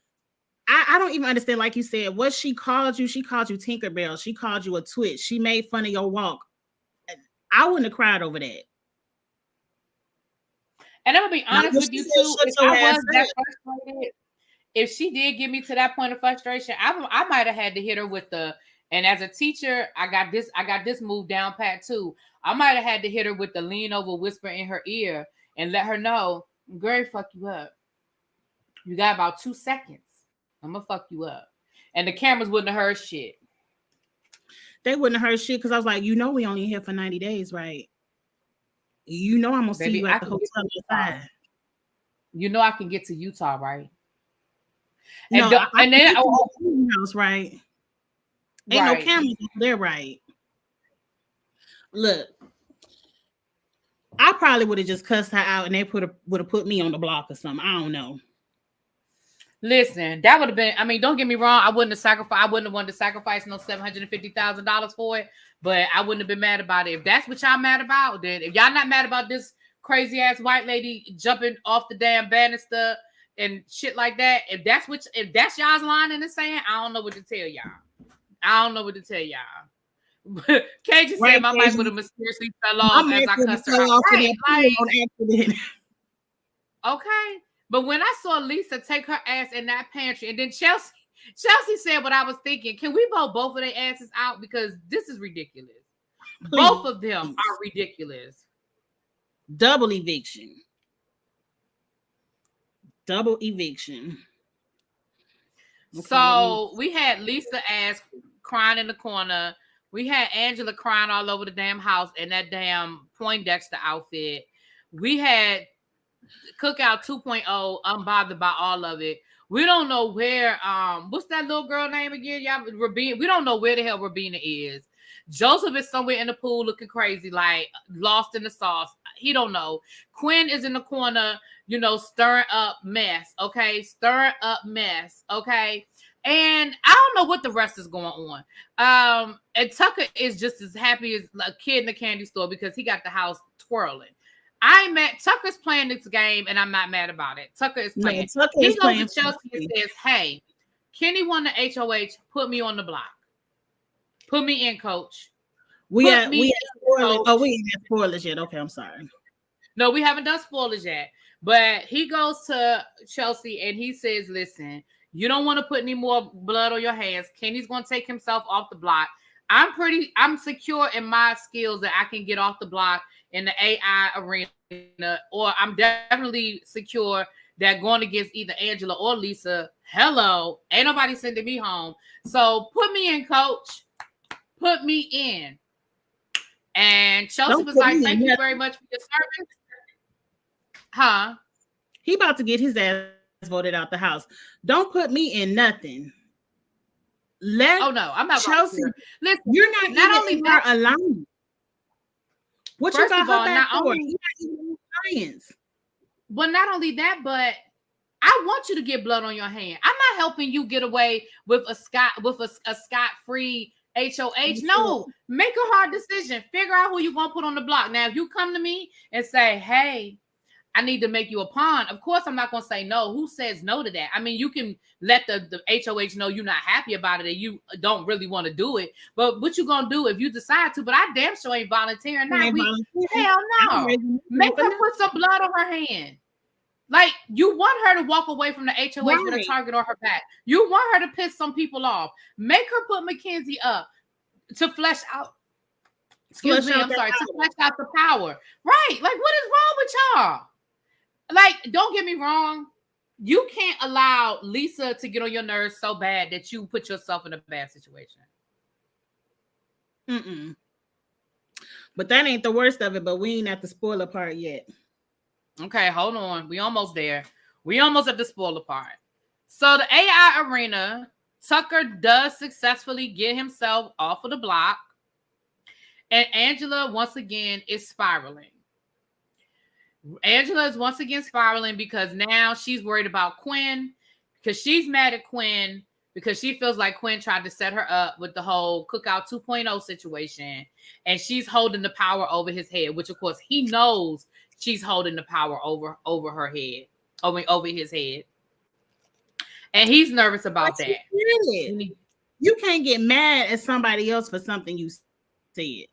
B: I don't even understand, like you said, what she called you Tinkerbell. She called you a twitch. She made fun of your walk. I wouldn't have cried over that.
A: And I'm gonna be honest with you too. If I was that frustrated, if she did get me to that point of frustration, I might have had to hit her with the. And as a teacher, I got this move down pat too. I might have had to hit her with the lean over, whisper in her ear, and let her know, "Girl, fuck you up. You got about 2 seconds. I'm gonna fuck you up." And the cameras wouldn't have heard shit.
B: They wouldn't have heard shit because I was like, we only here for 90 days, right? I'm gonna see you at the hotel outside.
A: I can get to Utah, right?
B: And then house, right? Ain't no cameras there, right? Look, I probably would have just cussed her out, and they would have put me on the block or something. I don't know.
A: Listen, that would have been. I mean, don't get me wrong. I wouldn't have wanted to sacrifice no $750,000 for it. But I wouldn't have been mad about it. If that's what y'all mad about, then if y'all not mad about this crazy ass white lady jumping off the damn banister and shit like that, if that's y'all's line in the sand, I don't know what to tell y'all. Kay just said my mic would have mysteriously fell off as I cussed her out. Right, okay. But when I saw Lisa take her ass in that pantry, and then Chelsea said what I was thinking. Can we vote both of their asses out? Because this is ridiculous. Please. Both of them are ridiculous.
B: Double eviction.
A: Okay, so we had Lisa ass crying in the corner. We had Angela crying all over the damn house in that damn Poindexter outfit. We had Cookout 2.0, unbothered by all of it. We don't know where, what's that little girl name again? Y'all, Rabina. We don't know where the hell Rabina is. Joseph is somewhere in the pool looking crazy, like lost in the sauce. He don't know. Quinn is in the corner, stirring up mess. Okay. And I don't know what the rest is going on. And Tucker is just as happy as a kid in the candy store because he got the house twirling. Tucker's playing this game, and I'm not mad about it. Tucker is playing. He goes to Chelsea and says, "Hey, Kenny won the HOH. Put me on the block. Put me in, coach."
B: We ain't had spoilers yet. Okay, I'm sorry.
A: No, we haven't done spoilers yet. But he goes to Chelsea and he says, "Listen, you don't want to put any more blood on your hands. Kenny's going to take himself off the block. I'm secure in my skills that I can get off the block in the AI arena, or I'm definitely secure that going against either Angela or Lisa, hello, ain't nobody sending me home. So put me in, coach. Put me in." And Chelsea was like, "Thank you very much for your service." Huh?
B: He about to get his ass voted out the house. Don't put me in nothing.
A: Oh no, I'm not
B: Chelsea. Listen, you're not only that alone. What you got her back for? You're not even science.
A: But not only that, but I want you to get blood on your hand. I'm not helping you get away with a scot-free HOH. No, make a hard decision. Figure out who you're gonna put on the block. Now, if you come to me and say, "Hey, I need to make you a pawn," of course I'm not gonna say no. Who says no to that? I mean, you can let the HOH know you're not happy about it and you don't really want to do it. But what you gonna do if you decide to? But I damn sure ain't volunteering. Hell no. Make her put some blood on her hand. Like, you want her to walk away from the HOH with a target on her back. You want her to piss some people off. Make her put Mackenzie up to flesh out. To flesh out the power. Right. Like, what is wrong with y'all? Like, don't get me wrong. You can't allow Lisa to get on your nerves so bad that you put yourself in a bad situation.
B: But that ain't the worst of it, but we ain't at the spoiler part yet.
A: Okay, hold on. We almost there. We almost at the spoiler part. So the AI arena, Tucker does successfully get himself off of the block. And Angela, once again, is spiraling. Angela is once again spiraling because now she's worried about Quinn, because she's mad at Quinn because she feels like Quinn tried to set her up with the whole Cookout 2.0 situation, and she's holding the power over his head, which of course he knows she's holding the power over her head, over his head, and he's nervous about that.
B: You can't get mad at somebody else for something you said.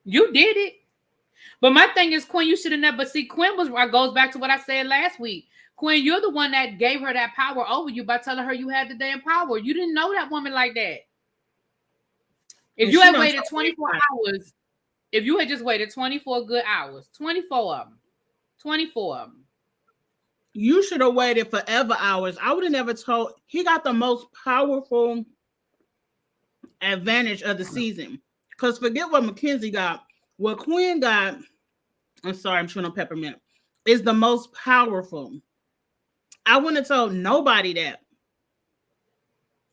A: You did it. But my thing is, Quinn, you should have never. See, Quinn goes back to what I said last week. Quinn, you're the one that gave her that power over you by telling her you had the damn power. You didn't know that woman like that. If you had waited 24 hours, if you had just waited 24 good hours, 24 of them.
B: You should have waited forever hours. I would have never told. He got the most powerful advantage of the season. Because forget what Mackenzie got. What Quinn got, I'm sorry, I'm chewing on peppermint, is the most powerful. I wouldn't have told nobody that.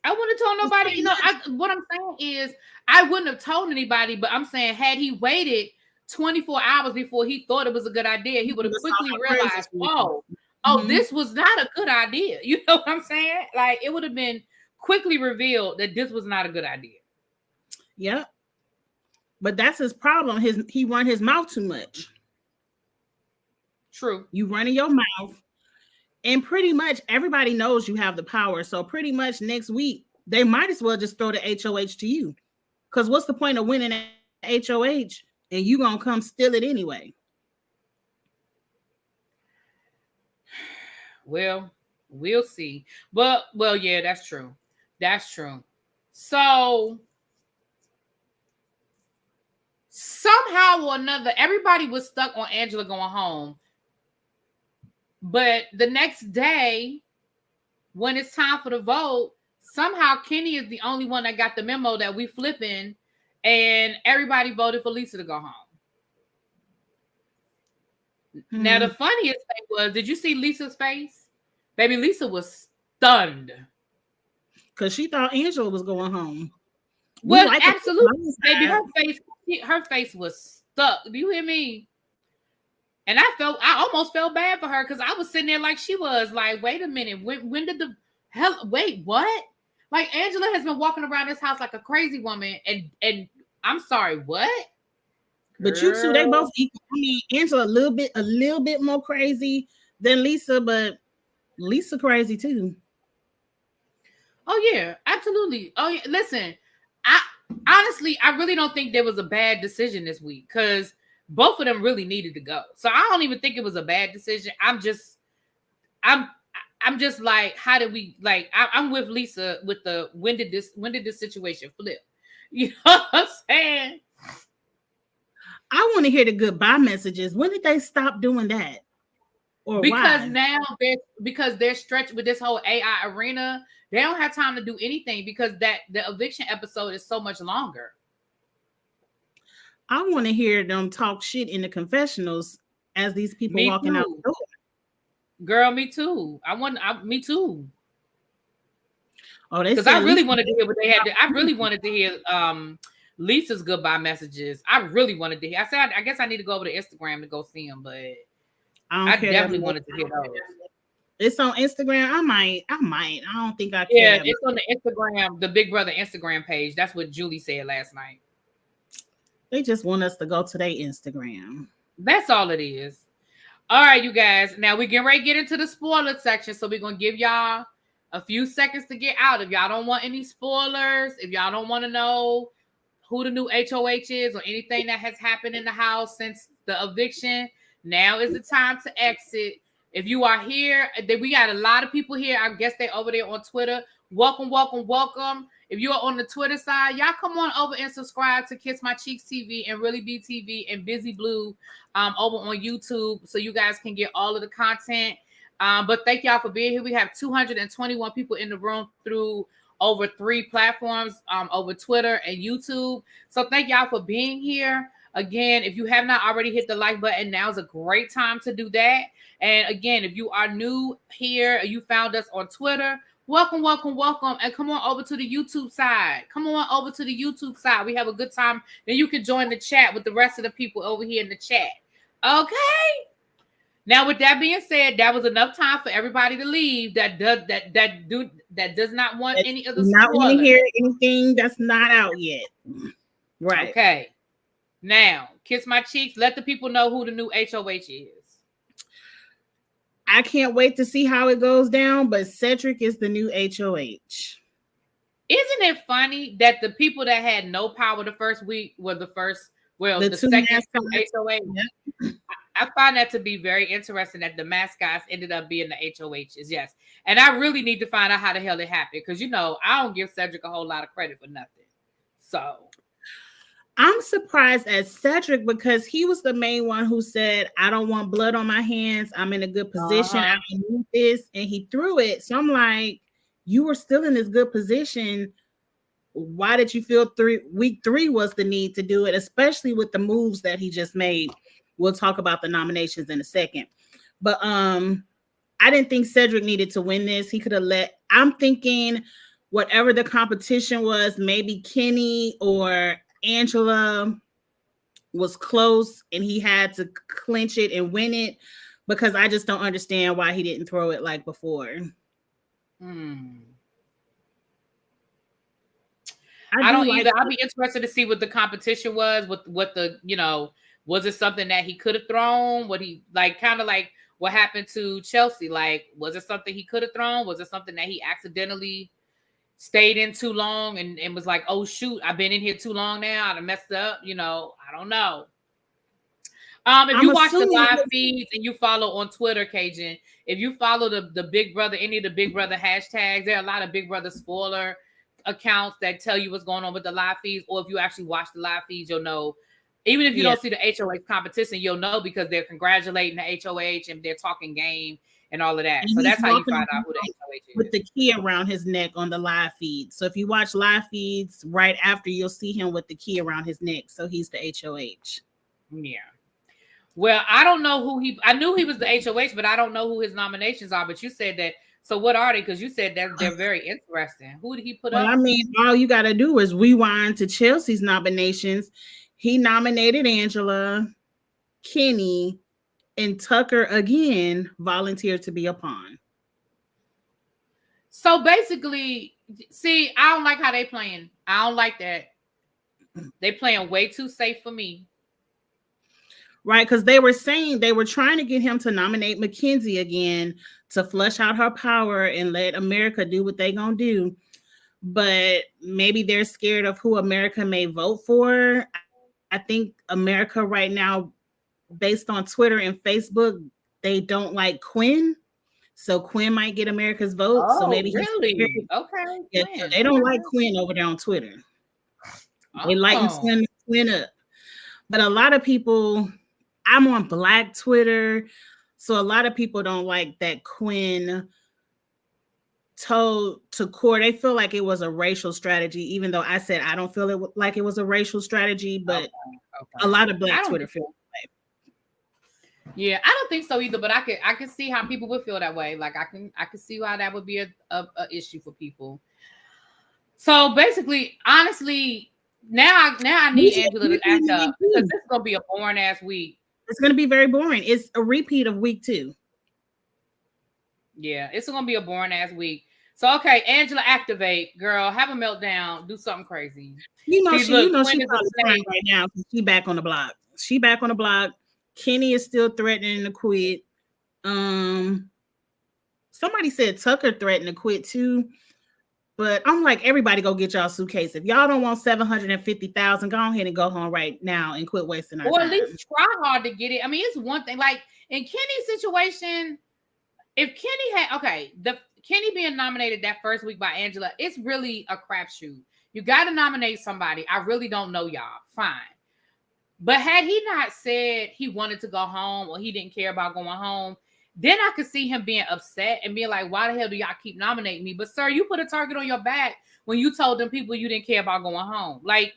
A: I wouldn't have told nobody. You know, what I'm saying is I wouldn't have told anybody, but I'm saying had he waited 24 hours before he thought it was a good idea, he would have quickly realized, this was not a good idea. You know what I'm saying? Like, it would have been quickly revealed that this was not a good idea.
B: Yep. But that's his problem. He run his mouth too much.
A: True.
B: You running your mouth. And pretty much everybody knows you have the power. So pretty much next week, they might as well just throw the HOH to you. Because what's the point of winning an HOH and you going to come steal it anyway?
A: Well, we'll see. Well, yeah, that's true. That's true. So somehow or another, everybody was stuck on Angela going home. But the next day, when it's time for the vote, somehow Kenny is the only one that got the memo that we flipping, and everybody voted for Lisa to go home. Mm-hmm. Now, the funniest thing was, did you see Lisa's face? Baby, Lisa was stunned.
B: Because she thought Angela was going home.
A: Well, absolutely. Baby, her face was stuck. Do you hear me? And I almost felt bad for her because I was sitting there like she was. Like, wait a minute. When did the hell? Wait, what? Like, Angela has been walking around this house like a crazy woman. And I'm sorry, what?
B: But you two, they both equal. I mean, Angela a little bit more crazy than Lisa, but Lisa crazy too.
A: Oh, yeah, absolutely. Oh, yeah. Listen, I really don't think there was a bad decision this week because both of them really needed to go. So I don't even think it was a bad decision. I'm just like, how did we like? I'm with Lisa with the when did this situation flip? You know what I'm saying?
B: I want to hear the goodbye messages. When did they stop doing that? Or
A: because
B: why?
A: Now they're stretched with this whole AI arena, they don't have time to do anything because the eviction episode is so much longer.
B: I want to hear them talk shit in the confessionals as these people walking out the door.
A: Girl, me too. Me too.
B: Oh,
A: because I really wanted to hear what they had. I really wanted to hear Lisa's goodbye messages. I really wanted to hear. I said I guess I need to go over to Instagram to go see them, but I definitely wanted to hear those.
B: It's on Instagram. I might. I don't think I can.
A: Yeah, it's on the Instagram, the Big Brother Instagram page. That's what Julie said last night.
B: They just want us to go to their Instagram.
A: That's all it is. All right, you guys. Now we're getting ready to get into the spoiler section. So we're going to give y'all a few seconds to get out. If y'all don't want any spoilers, if y'all don't want to know who the new HOH is or anything that has happened in the house since the eviction, now is the time to exit. If you are here, we got a lot of people here. I guess they're over there on Twitter. Welcome, welcome, welcome. If you are on the Twitter side, y'all come on over and subscribe to Kiss My Cheeks TV and Really Be TV and Busy Blue over on YouTube so you guys can get all of the content. But thank y'all for being here. We have 221 people in the room through over 3 platforms, over Twitter and YouTube. So thank y'all for being here. Again, if you have not already hit the like button, now is a great time to do that. And again, if you are new here, you found us on Twitter, welcome, welcome, welcome. And come on over to the YouTube side. Come on over to the YouTube side. We have a good time. Then you can join the chat with the rest of the people over here in the chat. Okay. Now, with that being said, that was enough time for everybody to leave. That does not want any of the
B: not want to
A: spoilers.
B: hear anything that's not out yet. Right.
A: Okay. Now, kiss my cheeks. Let the people know who the new HOH is.
B: I can't wait to see how it goes down, but Cedric is the new HOH.
A: Isn't it funny that the people that had no power the first week were the second HOH? Yep. I find that to be very interesting that the mascots ended up being the HOHs. Yes. And I really need to find out how the hell it happened. Because, I don't give Cedric a whole lot of credit for nothing. So
B: I'm surprised at Cedric because he was the main one who said, I don't want blood on my hands. I'm in a good position. I don't need this. And he threw it. So I'm like, you were still in this good position. Why did you feel week 3 was the need to do it, especially with the moves that he just made? We'll talk about the nominations in a second. But I didn't think Cedric needed to win this. He could have I'm thinking whatever the competition was, maybe Kenny or Angela was close and he had to clinch it and win it, because I just don't understand why he didn't throw it like before.
A: I don't either. I'll be interested to see what the competition was, what the, was it something that he could have thrown? What he kind of like what happened to Chelsea? Like, was it something he could have thrown? Was it something that he accidentally stayed in too long and was like, oh shoot, I've been in here too long now, I messed up, I don't know. If you watch the live feeds and you follow on Twitter, Cajun, if you follow the Big Brother, any of the Big Brother hashtags, there are a lot of Big Brother spoiler accounts that tell you what's going on with the live feeds. Or if you actually watch the live feeds, you'll know. Even if you don't see the HOH competition, you'll know because they're congratulating the HOH and they're talking game and all of that. And so that's how you find out who the HOH is.
B: With the key around his neck on the live feed. So if you watch live feeds right after, you'll see him with the key around his neck. So he's the HOH.
A: Yeah. Well, I don't know I knew he was the HOH, but I don't know who his nominations are. But you said that. So what are they? Because you said that they're very interesting. Who did he put up?
B: I mean, all you got to do is rewind to Chelsea's nominations. He nominated Angela, Kenny, and Tucker again volunteered to be a pawn.
A: So basically, see, I don't like how they playing. I don't like that. They playing way too safe for me.
B: Right, because they were saying they were trying to get him to nominate Mackenzie again to flush out her power and let America do what they gonna do. But maybe they're scared of who America may vote for. I think America right now, based on Twitter and Facebook, they don't like Quinn. So Quinn might get America's vote.
A: Oh,
B: so maybe
A: really? Okay.
B: Yeah, they don't like Quinn over there on Twitter. They like Quinn up. But a lot of people, I'm on Black Twitter, so a lot of people don't like that Quinn told to court. They feel like it was a racial strategy, even though I said I don't feel like it was a racial strategy, but a lot of Black Twitter feel that way.
A: Yeah, I don't think so either, but I can see how people would feel that way. Like I can see how that would be a issue for people. So basically, honestly, now I need Angela to act up because this is gonna be a boring ass week.
B: It's gonna be very boring. It's a repeat of week 2.
A: Yeah, it's gonna be a boring ass week. So okay, Angela, activate, girl, have a meltdown, do something crazy.
B: She's probably right now because she back on the block. She back on the block. Kenny is still threatening to quit. Somebody said Tucker threatened to quit too. But I'm like, everybody go get y'all suitcase. If y'all don't want $750,000, go ahead and go home right now and quit wasting our time.
A: Or at least try hard to get it. I mean, it's one thing. Like in Kenny's situation, if Kenny had the Kenny being nominated that first week by Angela, it's really a crapshoot. You got to nominate somebody. I really don't know y'all. Fine. But had he not said he wanted to go home or he didn't care about going home, then I could see him being upset and being like, why the hell do y'all keep nominating me? But sir, you put a target on your back when you told them people you didn't care about going home. Like,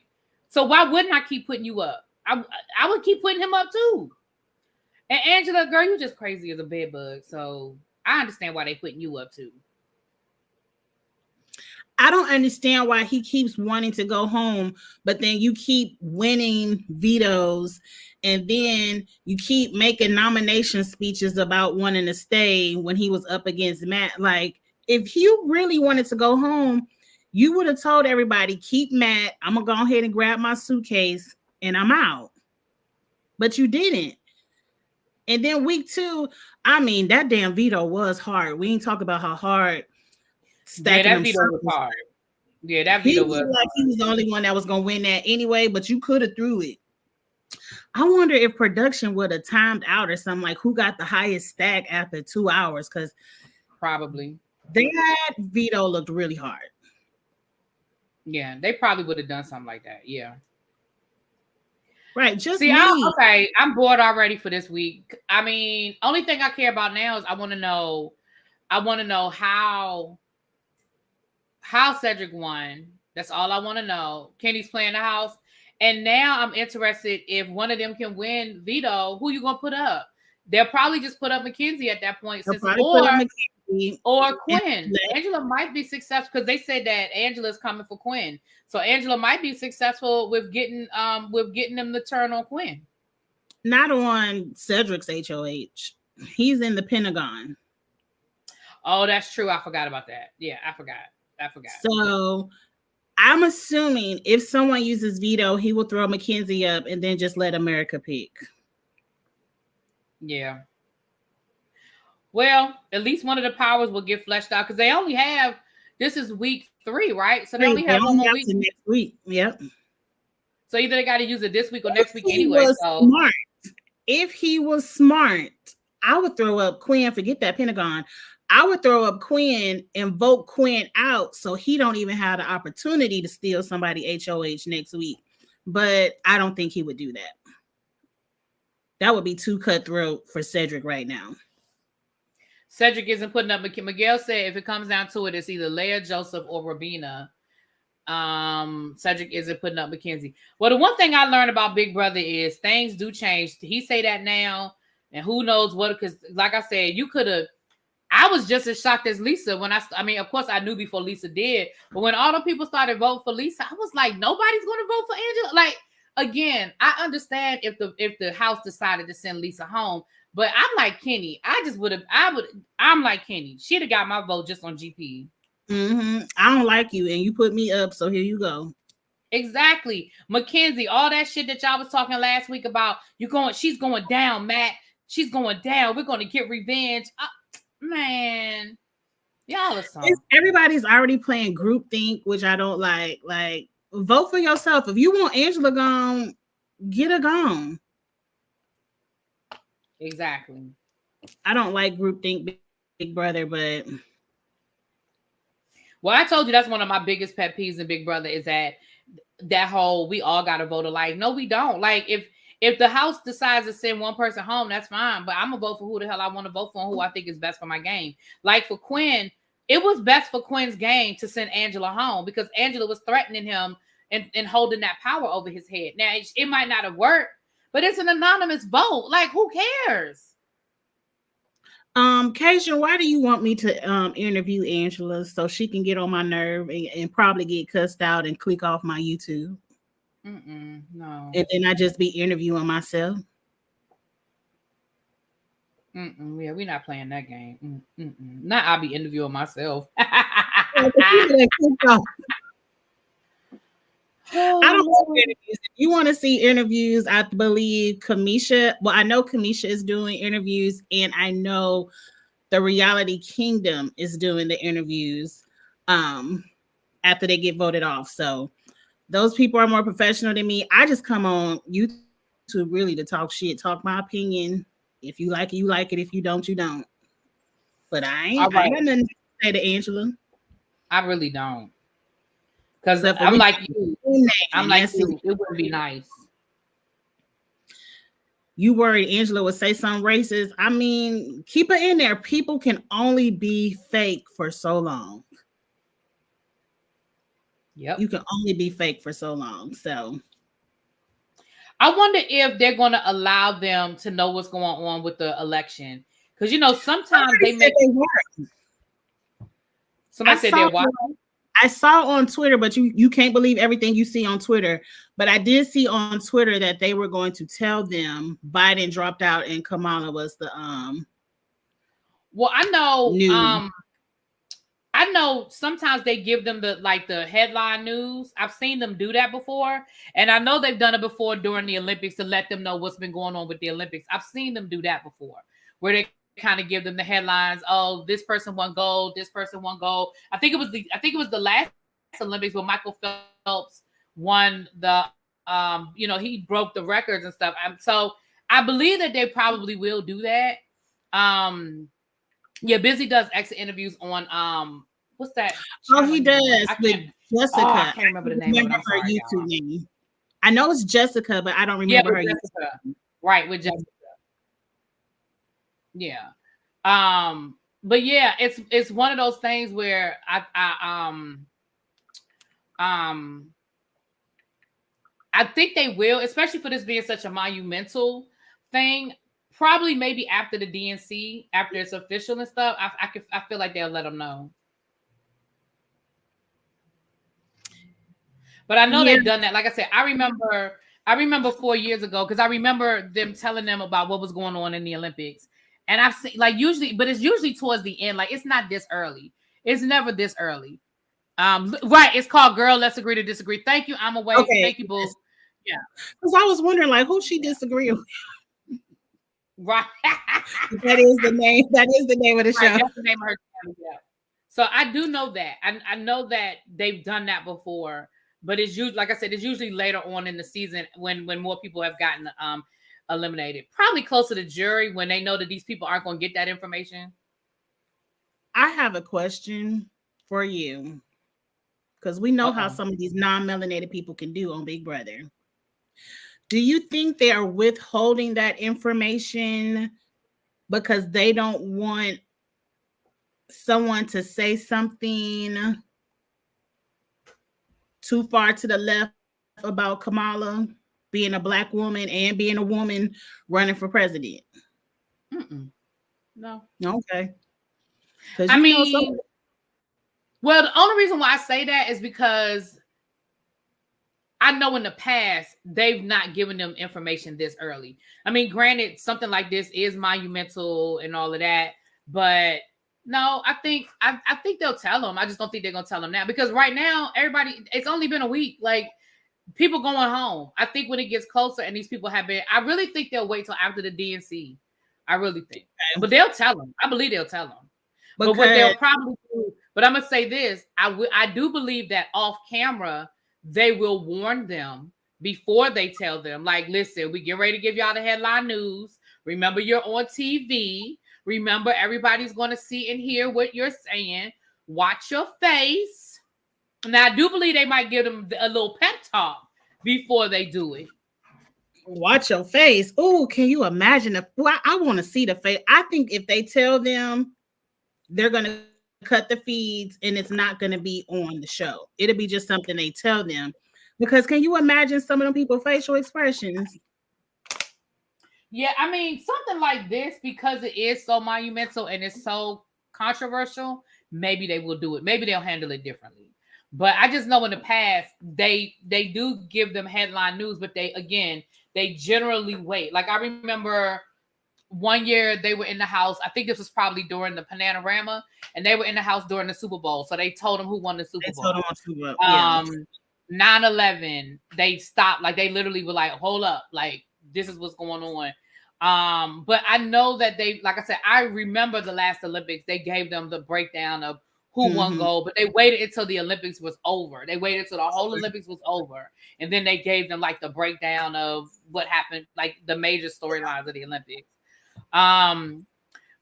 A: so why wouldn't I keep putting you up? I would keep putting him up too. And Angela, girl, you just crazy as a bedbug. So I understand why they putting you up too.
B: I don't understand why he keeps wanting to go home, but then you keep winning vetoes, and then you keep making nomination speeches about wanting to stay when he was up against Matt. Like, if you really wanted to go home, you would have told everybody, keep Matt. I'm gonna go ahead and grab my suitcase and I'm out. But you didn't. And then week 2, I mean, that damn veto was hard. We ain't talk about how hard stacking
A: that veto was hard. Yeah, that veto was
B: like he was the only one that was gonna win that anyway, but you could have threw it. I wonder if production would have timed out or something, like who got the highest stack after 2 hours, because
A: probably
B: that veto looked really hard.
A: Yeah, they probably would have done something like that. Yeah.
B: Right. Just
A: see, I'm bored already for this week. I mean, only thing I care about now is I want to know how Cedric won. That's all I want to know. Kenny's playing the house. And now I'm interested if one of them can win veto, who you gonna put up? They'll probably just put up Mackenzie at that point, or Quinn. Angela might be successful because they said that Angela's coming for Quinn. So Angela might be successful with getting them to turn on Quinn.
B: Not on Cedric's HOH. He's in the Pentagon.
A: Oh, that's true. I forgot about that. Yeah, I forgot.
B: So I'm assuming if someone uses veto, he will throw Mackenzie up and then just let America pick.
A: Yeah. Well, at least one of the powers will get fleshed out because they only have, this is week 3, right? So they only have one more week.
B: Next week. Yep.
A: So either they got to use it this week or next week anyway.
B: Smart. If he was smart, I would throw up Quinn. Forget that Pentagon. I would throw up Quinn and vote Quinn out so he don't even have the opportunity to steal somebody HOH next week. But I don't think he would do that. That would be too cutthroat for Cedric right now.
A: Cedric isn't putting up. Miguel said if it comes down to it, it's either Leia, Joseph, or Robina. Cedric isn't putting up Mackenzie. Well, the one thing I learned about Big Brother is things do change. He say that now, and who knows what? Because, like I said, you could have. I was just as shocked as Lisa when I mean, of course, I knew before Lisa did, but when all the people started voting for Lisa, I was like, nobody's going to vote for Angela. Like, again, I understand if the house decided to send Lisa home, but I'm like Kenny. I'm like Kenny. She'd have got my vote just on GP.
B: Mm-hmm. I don't like you, and you put me up, so here you go.
A: Exactly, Mackenzie. All that shit that y'all was talking last week about she's going down, Matt. She's going down. We're going to get revenge. Man, y'all are something.
B: Everybody's already playing groupthink, which I don't like. Like, vote for yourself. If you want Angela gone, get her gone.
A: Exactly.
B: I don't like groupthink, Big Brother, but
A: well, I told you that's one of my biggest pet peeves in Big Brother is that whole we all got to vote alike. No, we don't. Like if the house decides to send one person home, that's fine. But I'm gonna vote for who the hell I want to vote for and who I think is best for my game. Like for Quinn, it was best for Quinn's game to send Angela home because Angela was threatening him and holding that power over his head. Now it might not have worked, but it's an anonymous vote. Like who cares?
B: Cation, why do you want me to interview Angela so she can get on my nerve and probably get cussed out and click off my YouTube?
A: No.
B: And then I just be interviewing myself.
A: Yeah, we're not playing that game. Not I'll be interviewing myself.
B: I don't want interviews. If you want to see interviews, I believe Kamisha. Well, I know Kamisha is doing interviews, and I know the Reality Kingdom is doing the interviews after they get voted off. So those people are more professional than me. I just come on YouTube really to talk shit, talk my opinion. If you like it, you like it. If you don't, you don't. But I got nothing to say to Angela.
A: I really don't. Because I'm like you. I'm like you. It would be nice.
B: You worried Angela would say something racist? I mean, keep her in there. People can only be fake for so long.
A: Yep.
B: You can only be fake for so long. So
A: I wonder if they're going to allow them to know what's going on with the election. Because, sometimes they make...
B: Somebody said they're watching. I saw on Twitter, but you can't believe everything you see on Twitter. But I did see on Twitter that they were going to tell them Biden dropped out and Kamala was the
A: Well, I know
B: new.
A: I know sometimes they give them the headline news. I've seen them do that before. And I know they've done it before during the Olympics to let them know what's been going on with the Olympics. I've seen them do that before, where they kind of give them the headlines. Oh, this person won gold. This person won gold. I think it was the last Olympics where Michael Phelps won the he broke the records and stuff. So I believe that they probably will do that. Yeah, Busy does exit interviews on what's that?
B: Oh, he does with Jessica.
A: I can't remember the name of it. I'm sorry,
B: her YouTube name. I know it's Jessica, but I don't remember her
A: Jessica. Right, with Jessica. Yeah. But yeah, it's one of those things where I think they will, especially for this being such a monumental thing. Probably maybe after the DNC, after it's official and stuff, I feel like they'll let them know. But I know they've done that. Like I said, I remember 4 years ago, because I remember them telling them about what was going on in the Olympics. And I've seen it's usually towards the end. Like, it's not this early. It's never this early. Right. It's called Girl, Let's Agree to Disagree. Thank you. I'm away. Okay. Thank you, Boo. Yeah.
B: Because I was wondering, like, who she disagree with.
A: Right.
B: That is the name. That is the name of the show.
A: Right, that's the name of her channel. Yeah. So I do know that. I know that they've done that before, but it's usually, like I said, it's usually later on in the season when more people have gotten eliminated. Probably closer to jury when they know that these people aren't going to get that information.
B: I have a question for you, because we know how some of these non-melanated people can do on Big Brother. Do you think they are withholding that information because they don't want someone to say something too far to the left about Kamala being a Black woman and being a woman running for president?
A: No.
B: Okay.
A: I mean, well, the only reason why I say that is because I know in the past they've not given them information this early. I mean, granted, something like this is monumental and all of that, but no, I think they'll tell them. I just don't think they're gonna tell them now, because right now it's only been a week. Like, people going home. I think when it gets closer and these people have been, I really think they'll wait till after the DNC. I really think, but they'll tell them. I believe they'll tell them. But what they'll probably do. But I'm gonna say this: I do believe that off camera, they will warn them before they tell them, like, listen, we get ready to give y'all the headline news. Remember, you're on TV. Remember, everybody's going to see and hear what you're saying. Watch your face. Now, I do believe they might give them a little pep talk before they do it.
B: Watch your face. Oh, can you imagine? I want to see the face. I think if they tell them, they're going to cut the feeds and it's not going to be on the show. It'll be just something they tell them, because can you imagine some of them people's facial expressions?
A: Yeah, I mean, something like this, because it is so monumental and it's so controversial, maybe they will do it. Maybe they'll handle it differently. But I just know in the past they do give them headline news, but they generally wait. Like, I remember one year they were in the house. I think this was probably during the Panorama, and they were in the house during the Super Bowl. So they told them who won the Super Bowl. 9/11, they stopped. Like, they literally were like, hold up, like, this is what's going on. But I know that they, like I said, I remember the last Olympics, they gave them the breakdown of who won gold, but they waited until the Olympics was over. They waited until the whole Olympics was over, and then they gave them like the breakdown of what happened, like the major storylines of the Olympics.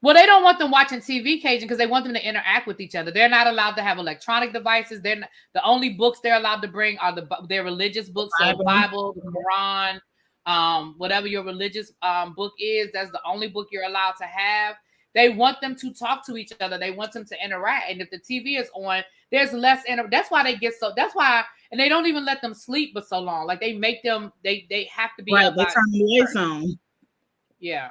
A: Well, they don't want them watching TV, Cajun, because they want them to interact with each other. They're not allowed to have electronic devices. The only books they're allowed to bring are their religious books, so Bible, the Quran, whatever your religious book is. That's the only book you're allowed to have. They want them to talk to each other. They want them to interact. And if the TV is on, there's less that's why they get so. That's why, and they don't even let them sleep for so long. Like, they make them. They have to be
B: right. They turn the lights on.
A: Yeah.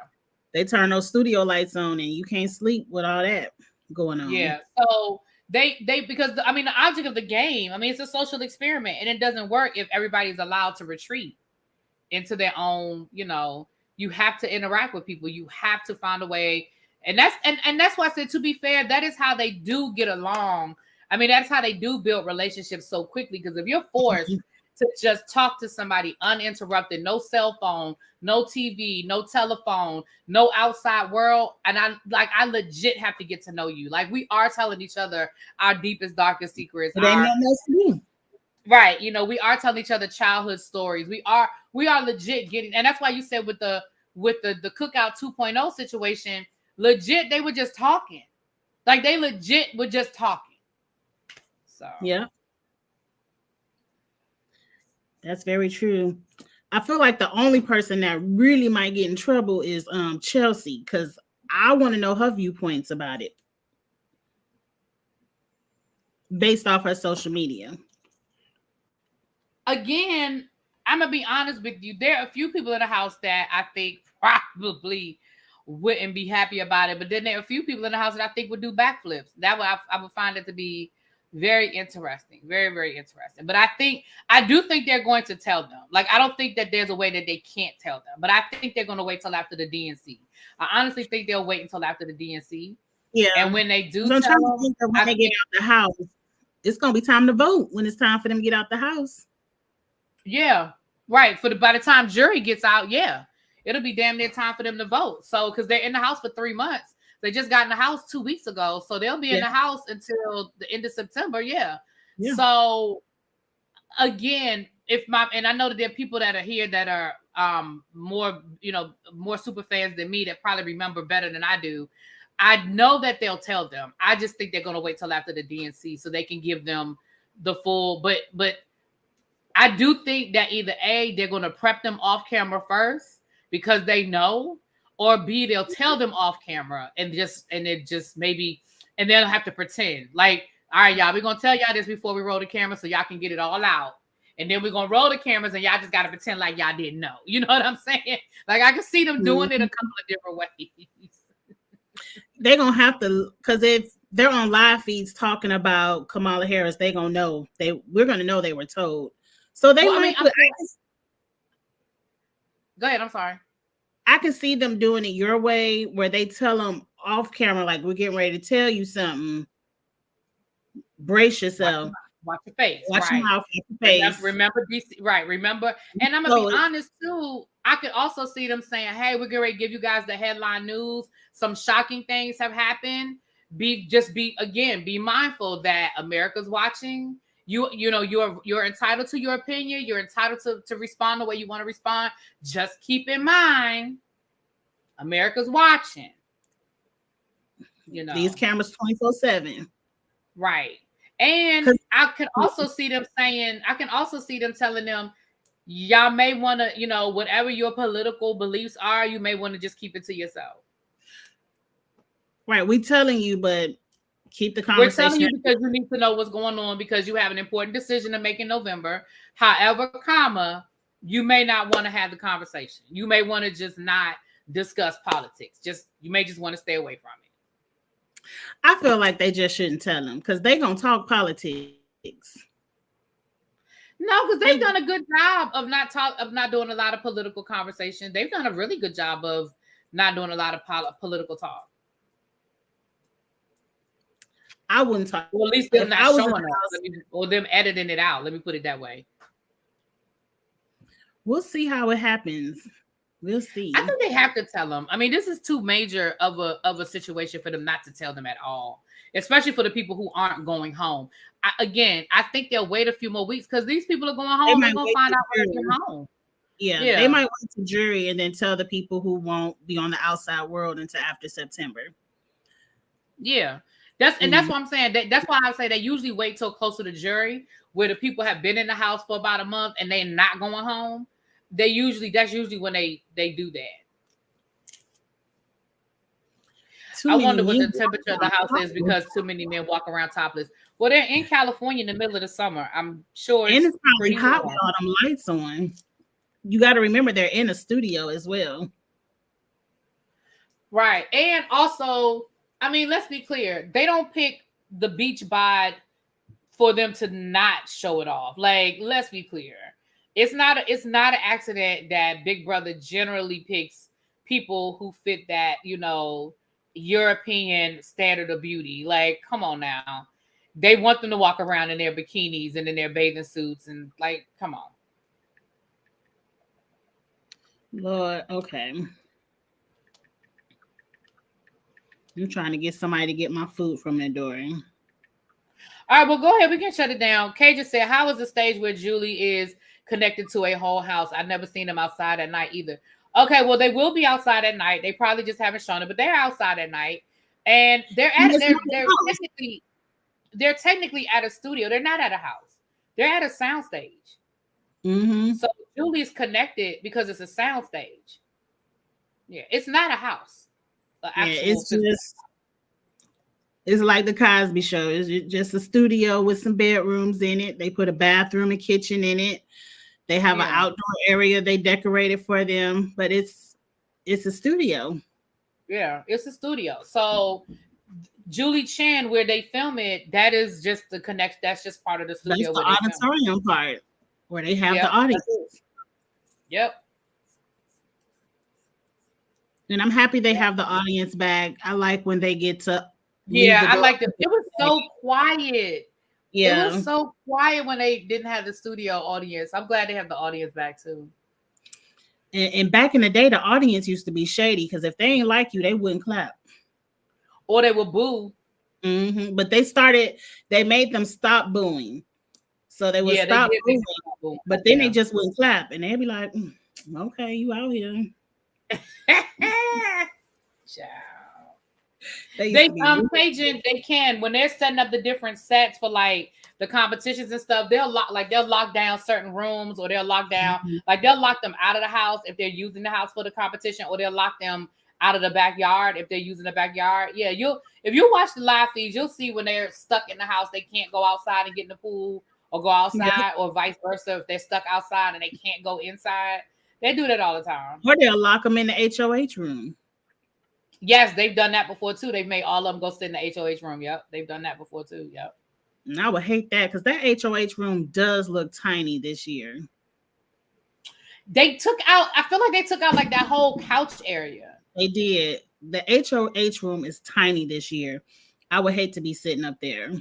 B: They turn those studio lights on and you can't sleep with all that going on.
A: Yeah. So they because I mean the object of the game, I mean it's a social experiment and it doesn't work if everybody's allowed to retreat into their own, you have to interact with people. You have to find a way. And that's why I said, to be fair, that is how they do get along. I mean, that's how they do build relationships so quickly. Because if you're forced to just talk to somebody uninterrupted, no cell phone, no TV, no telephone, no outside world, and I legit have to get to know you. Like, we are telling each other our deepest, darkest secrets.
B: It ain't nothing else to do.
A: Right. We are telling each other childhood stories. We are legit getting, and that's why you said with the Cookout 2.0 situation, legit, they were just talking. Like, they legit were just talking. So
B: yeah. That's very true. I feel like the only person that really might get in trouble is Chelsea, because I want to know her viewpoints about it based off her social media.
A: Again, I'm gonna be honest with you. There are a few people in the house that I think probably wouldn't be happy about it, but then there are a few people in the house that I think would do backflips. That would I would find it to be very interesting, very, very interesting. But I do think they're going to tell them. Like, I don't think that there's a way that they can't tell them, but I think they're going to wait till after the DNC. I honestly think they'll wait until after the DNC.
B: Yeah,
A: and when they do,
B: when they get out the house, it's going to be time to vote. When it's time for them to get out the house.
A: Yeah, right. By the time jury gets out, yeah, it'll be damn near time for them to vote. So, because they're in the house for 3 months, they just got in the house 2 weeks ago, so they'll be in the house until the end of September. Yeah. So, again, and I know that there are people that are here that are more super fans than me that probably remember better than I do. I know that they'll tell them. I just think they're going to wait till after the DNC so they can give them the full. But I do think that either A, they're going to prep them off camera first because they know, or B, they'll tell them off camera and it just maybe, and they'll have to pretend like, all right, y'all, we're going to tell y'all this before we roll the camera so y'all can get it all out. And then we're going to roll the cameras and y'all just got to pretend like y'all didn't know. You know what I'm saying? Like, I can see them doing it a couple of different ways.
B: They're going to have to, because if they're on live feeds talking about Kamala Harris, they're going to know. We're going to know they were told. So they might put,
A: go ahead. I'm sorry.
B: I can see them doing it your way, where they tell them off camera, like, we're getting ready to tell you something. Brace yourself.
A: Watch your face.
B: Watch
A: your
B: mouth. Watch your face.
A: Remember DC. Right. Remember. And I'm gonna be honest too. I could also see them saying, "Hey, we're getting ready to give you guys the headline news. Some shocking things have happened. Be mindful that America's watching." You're entitled to your opinion. You're entitled to respond the way you want to respond. Just keep in mind, America's watching.
B: These cameras 24/7.
A: Right. And I can also see them telling them, y'all may want to, whatever your political beliefs are, you may want to just keep it to yourself.
B: Right. We're telling you, but keep the conversation.
A: We're telling you because you need to know what's going on, because you have an important decision to make in November. However, you may not want to have the conversation. You may want to just not discuss politics. You may just want to stay away from it.
B: I feel like they just shouldn't tell them, because they're going to talk politics.
A: No, because they've done a good job of not doing a lot of political conversation. They've done a really good job of not doing a lot of political talk.
B: I wouldn't talk.
A: Well, at least them not showing us, or them editing it out. Let me put it that way.
B: We'll see how it happens. We'll see.
A: I think they have to tell them. I mean, this is too major of a situation for them not to tell them at all, especially for the people who aren't going home. I think they'll wait a few more weeks because these people are going home. They're going to find out when they get home.
B: Yeah, they might wait to jury and then tell the people who won't be on the outside world until after September.
A: Yeah. That's what I'm saying. That's why I say they usually wait till closer to jury, where the people have been in the house for about a month and they're not going home. That's usually when they do that. I wonder what the temperature of the house is, because too many men walk around topless. Well, they're in California in the middle of the summer. I'm sure
B: it's probably hot with all them lights on. You got to remember they're in a studio as well.
A: Right. And also, I mean, let's be clear. They don't pick the beach bod for them to not show it off. Like, let's be clear. It's not an accident that Big Brother generally picks people who fit that, European standard of beauty. Like, come on now. They want them to walk around in their bikinis and in their bathing suits and like, come on.
B: Lord, okay. I'm trying to get somebody to get my food from the door.
A: All right, well, go ahead. We can shut it down. Kay just said, how is the stage where Julie is connected to a whole house? I've never seen them outside at night either. Okay, well, they will be outside at night. They probably just haven't shown it, but they're outside at night. And they're technically at a studio. They're not at a house. They're at a soundstage.
B: Mm-hmm.
A: So Julie's connected because it's a soundstage. Yeah, it's not a house.
B: It's like the Cosby Show. It's just a studio with some bedrooms in it. They put a bathroom and kitchen in it. They have an outdoor area they decorated for them, but it's a studio.
A: Yeah, it's a studio. So Julie Chen, where they film it, that is just the connection. That's just part of the studio.
B: That's the auditorium part where they have the audience.
A: Yep.
B: And I'm happy they have the audience back. I like when they get to.
A: Yeah, I like it. It was so quiet.
B: Yeah.
A: It was so quiet when they didn't have the studio audience. I'm glad they have the audience back too.
B: And back in the day, the audience used to be shady because if they ain't like you, they wouldn't clap.
A: Or they would boo.
B: Mm-hmm. But they made them stop booing. So they would stop booing. But then they just wouldn't clap. And they'd be like, okay, you out here.
A: Pageant, they can when they're setting up the different sets for like the competitions and stuff. They'll lock down certain rooms, or they'll lock down they'll lock them out of the house if they're using the house for the competition, or they'll lock them out of the backyard if they're using the backyard. Yeah, if you watch the live feeds, you'll see when they're stuck in the house, they can't go outside and get in the pool or go outside, or vice versa. If they're stuck outside and they can't go inside, they do that all the time.
B: Or they'll lock them in the HOH room.
A: Yes, they've done that before too. They've made all of them go sit in the HOH room. Yep, they've done that before too. Yep.
B: And I would hate that because that HOH room does look tiny this year.
A: I feel like they took out like that whole couch area.
B: They did. The HOH room is tiny this year. I would hate to be sitting up there.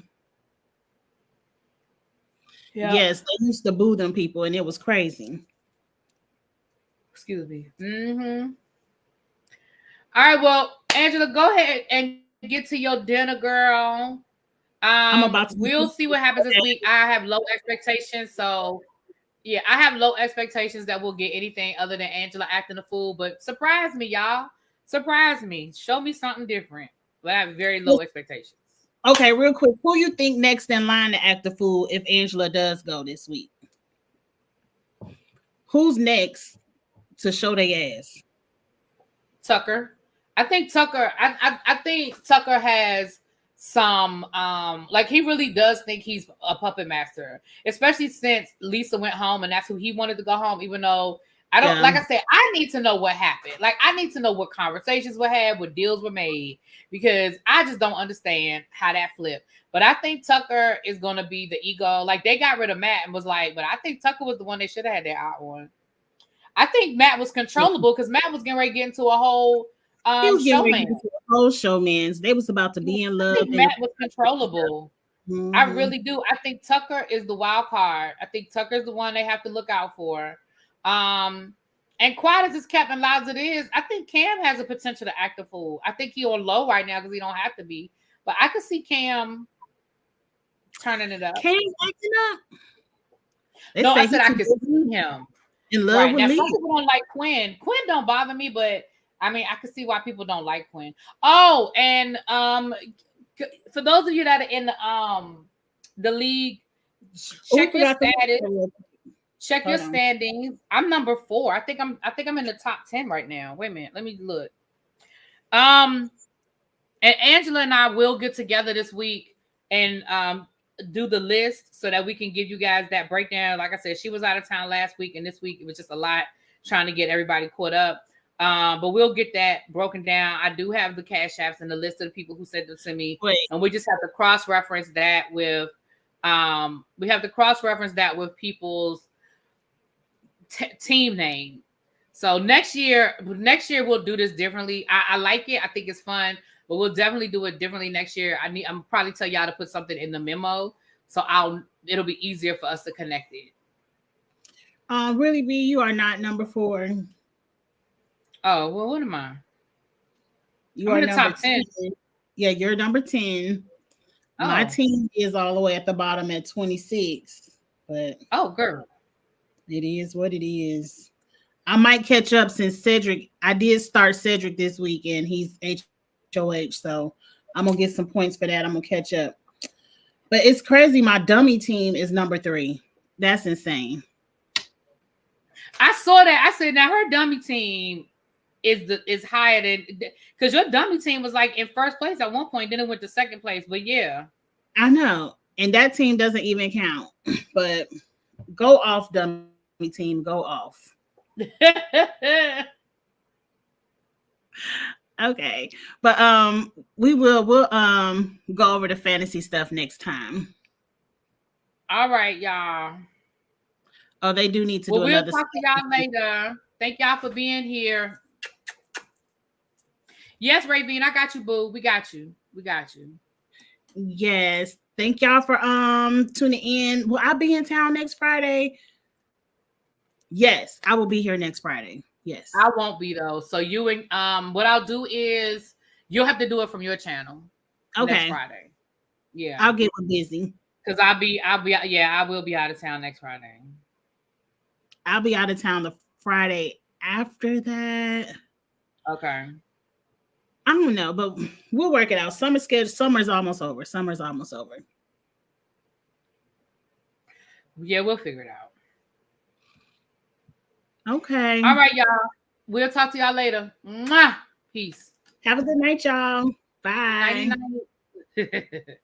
B: Yep. Yes, they used to boo them people and it was crazy.
A: Excuse me. Mm-hmm. All right, well, Angela, go ahead and get to your dinner, girl. We'll see what happens this week. I have low expectations, so yeah, I have low expectations that we'll get anything other than Angela acting a fool. But surprise me, y'all. Surprise me. Show me something different. But I have very low expectations.
B: Okay, real quick, who you think next in line to act a fool if Angela does go this week? Who's next to show their ass?
A: Tucker. I think Tucker. I think Tucker has some. He really does think he's a puppet master, especially since Lisa went home and that's who he wanted to go home. Even though I don't, like I said, I need to know what happened. Like I need to know what conversations were had, what deals were made, because I just don't understand how that flipped. But I think Tucker is going to be the ego. Like they got rid of Matt and was like, but I think Tucker was the one they should have had their eye on. I think Matt was controllable because Matt was getting ready to get into a whole
B: showman. They was about to be in love.
A: I think Matt was controllable. Mm-hmm. I really do. I think Tucker is the wild card. I think Tucker's the one they have to look out for. And quiet as this Captain Lives it is, I think Cam has a potential to act a fool. I think he's on low right now because he don't have to be. But I could see Cam turning it up.
B: Cam acting up?
A: No, I said I could see him.
B: In love with
A: now,
B: me.
A: Some people don't like Quinn. Quinn don't bother me, but I mean, I can see why people don't like Quinn. Oh, and for those of you that are in the league, check your status. Check your standings. I'm number 4. I think I'm in the top 10 right now. Wait a minute, let me look. And Angela and I will get together this week and do the list so that we can give you guys that breakdown. Like I said, she was out of town last week, and this week it was just a lot trying to get everybody caught up. But we'll get that broken down. I do have the cash apps and the list of the people who sent them to me.
B: Wait.
A: And we just have to cross-reference that with people's team name. So next year we'll do this differently. I like it. I think it's fun, but we'll definitely do it differently next year. I'm probably tell y'all to put something in the memo, so it'll be easier for us to connect it.
B: Really, B, you are not number 4.
A: Oh, well, what am I?
B: You are in the top 10. Yeah, you're number 10. Oh. My team is all the way at the bottom at 26. But
A: girl,
B: it is what it is. I might catch up since Cedric. I did start Cedric this week, and he's HOH, so I'm gonna get some points for that. I'm gonna catch up. But it's crazy. My dummy team is number 3. That's insane.
A: I saw that. I said, now her dummy team is higher than, because your dummy team was like in first place at one point, then it went to second place. But yeah,
B: I know, and that team doesn't even count. But go off, dummy team, go off. Okay, but we'll go over the fantasy stuff next time.
A: All right, y'all.
B: Oh, they do need to do another.
A: We'll talk to y'all later. Thank y'all for being here. Yes, Ravine, I got you, boo. We got you.
B: Yes. Thank y'all for tuning in. Will I be in town next Friday? Yes, I will be here next Friday. Yes.
A: I won't be though. So you and what I'll do is you'll have to do it from your channel.
B: Okay.
A: Next Friday. Yeah.
B: I'll get busy.
A: Because I will be out of town next Friday.
B: I'll be out of town the Friday after that.
A: Okay.
B: I don't know, but we'll work it out. Summer's almost over.
A: Yeah, we'll figure it out.
B: Okay.
A: All right, y'all. We'll talk to y'all later. Mwah! Peace.
B: Have a good night, y'all. Bye.
A: Night.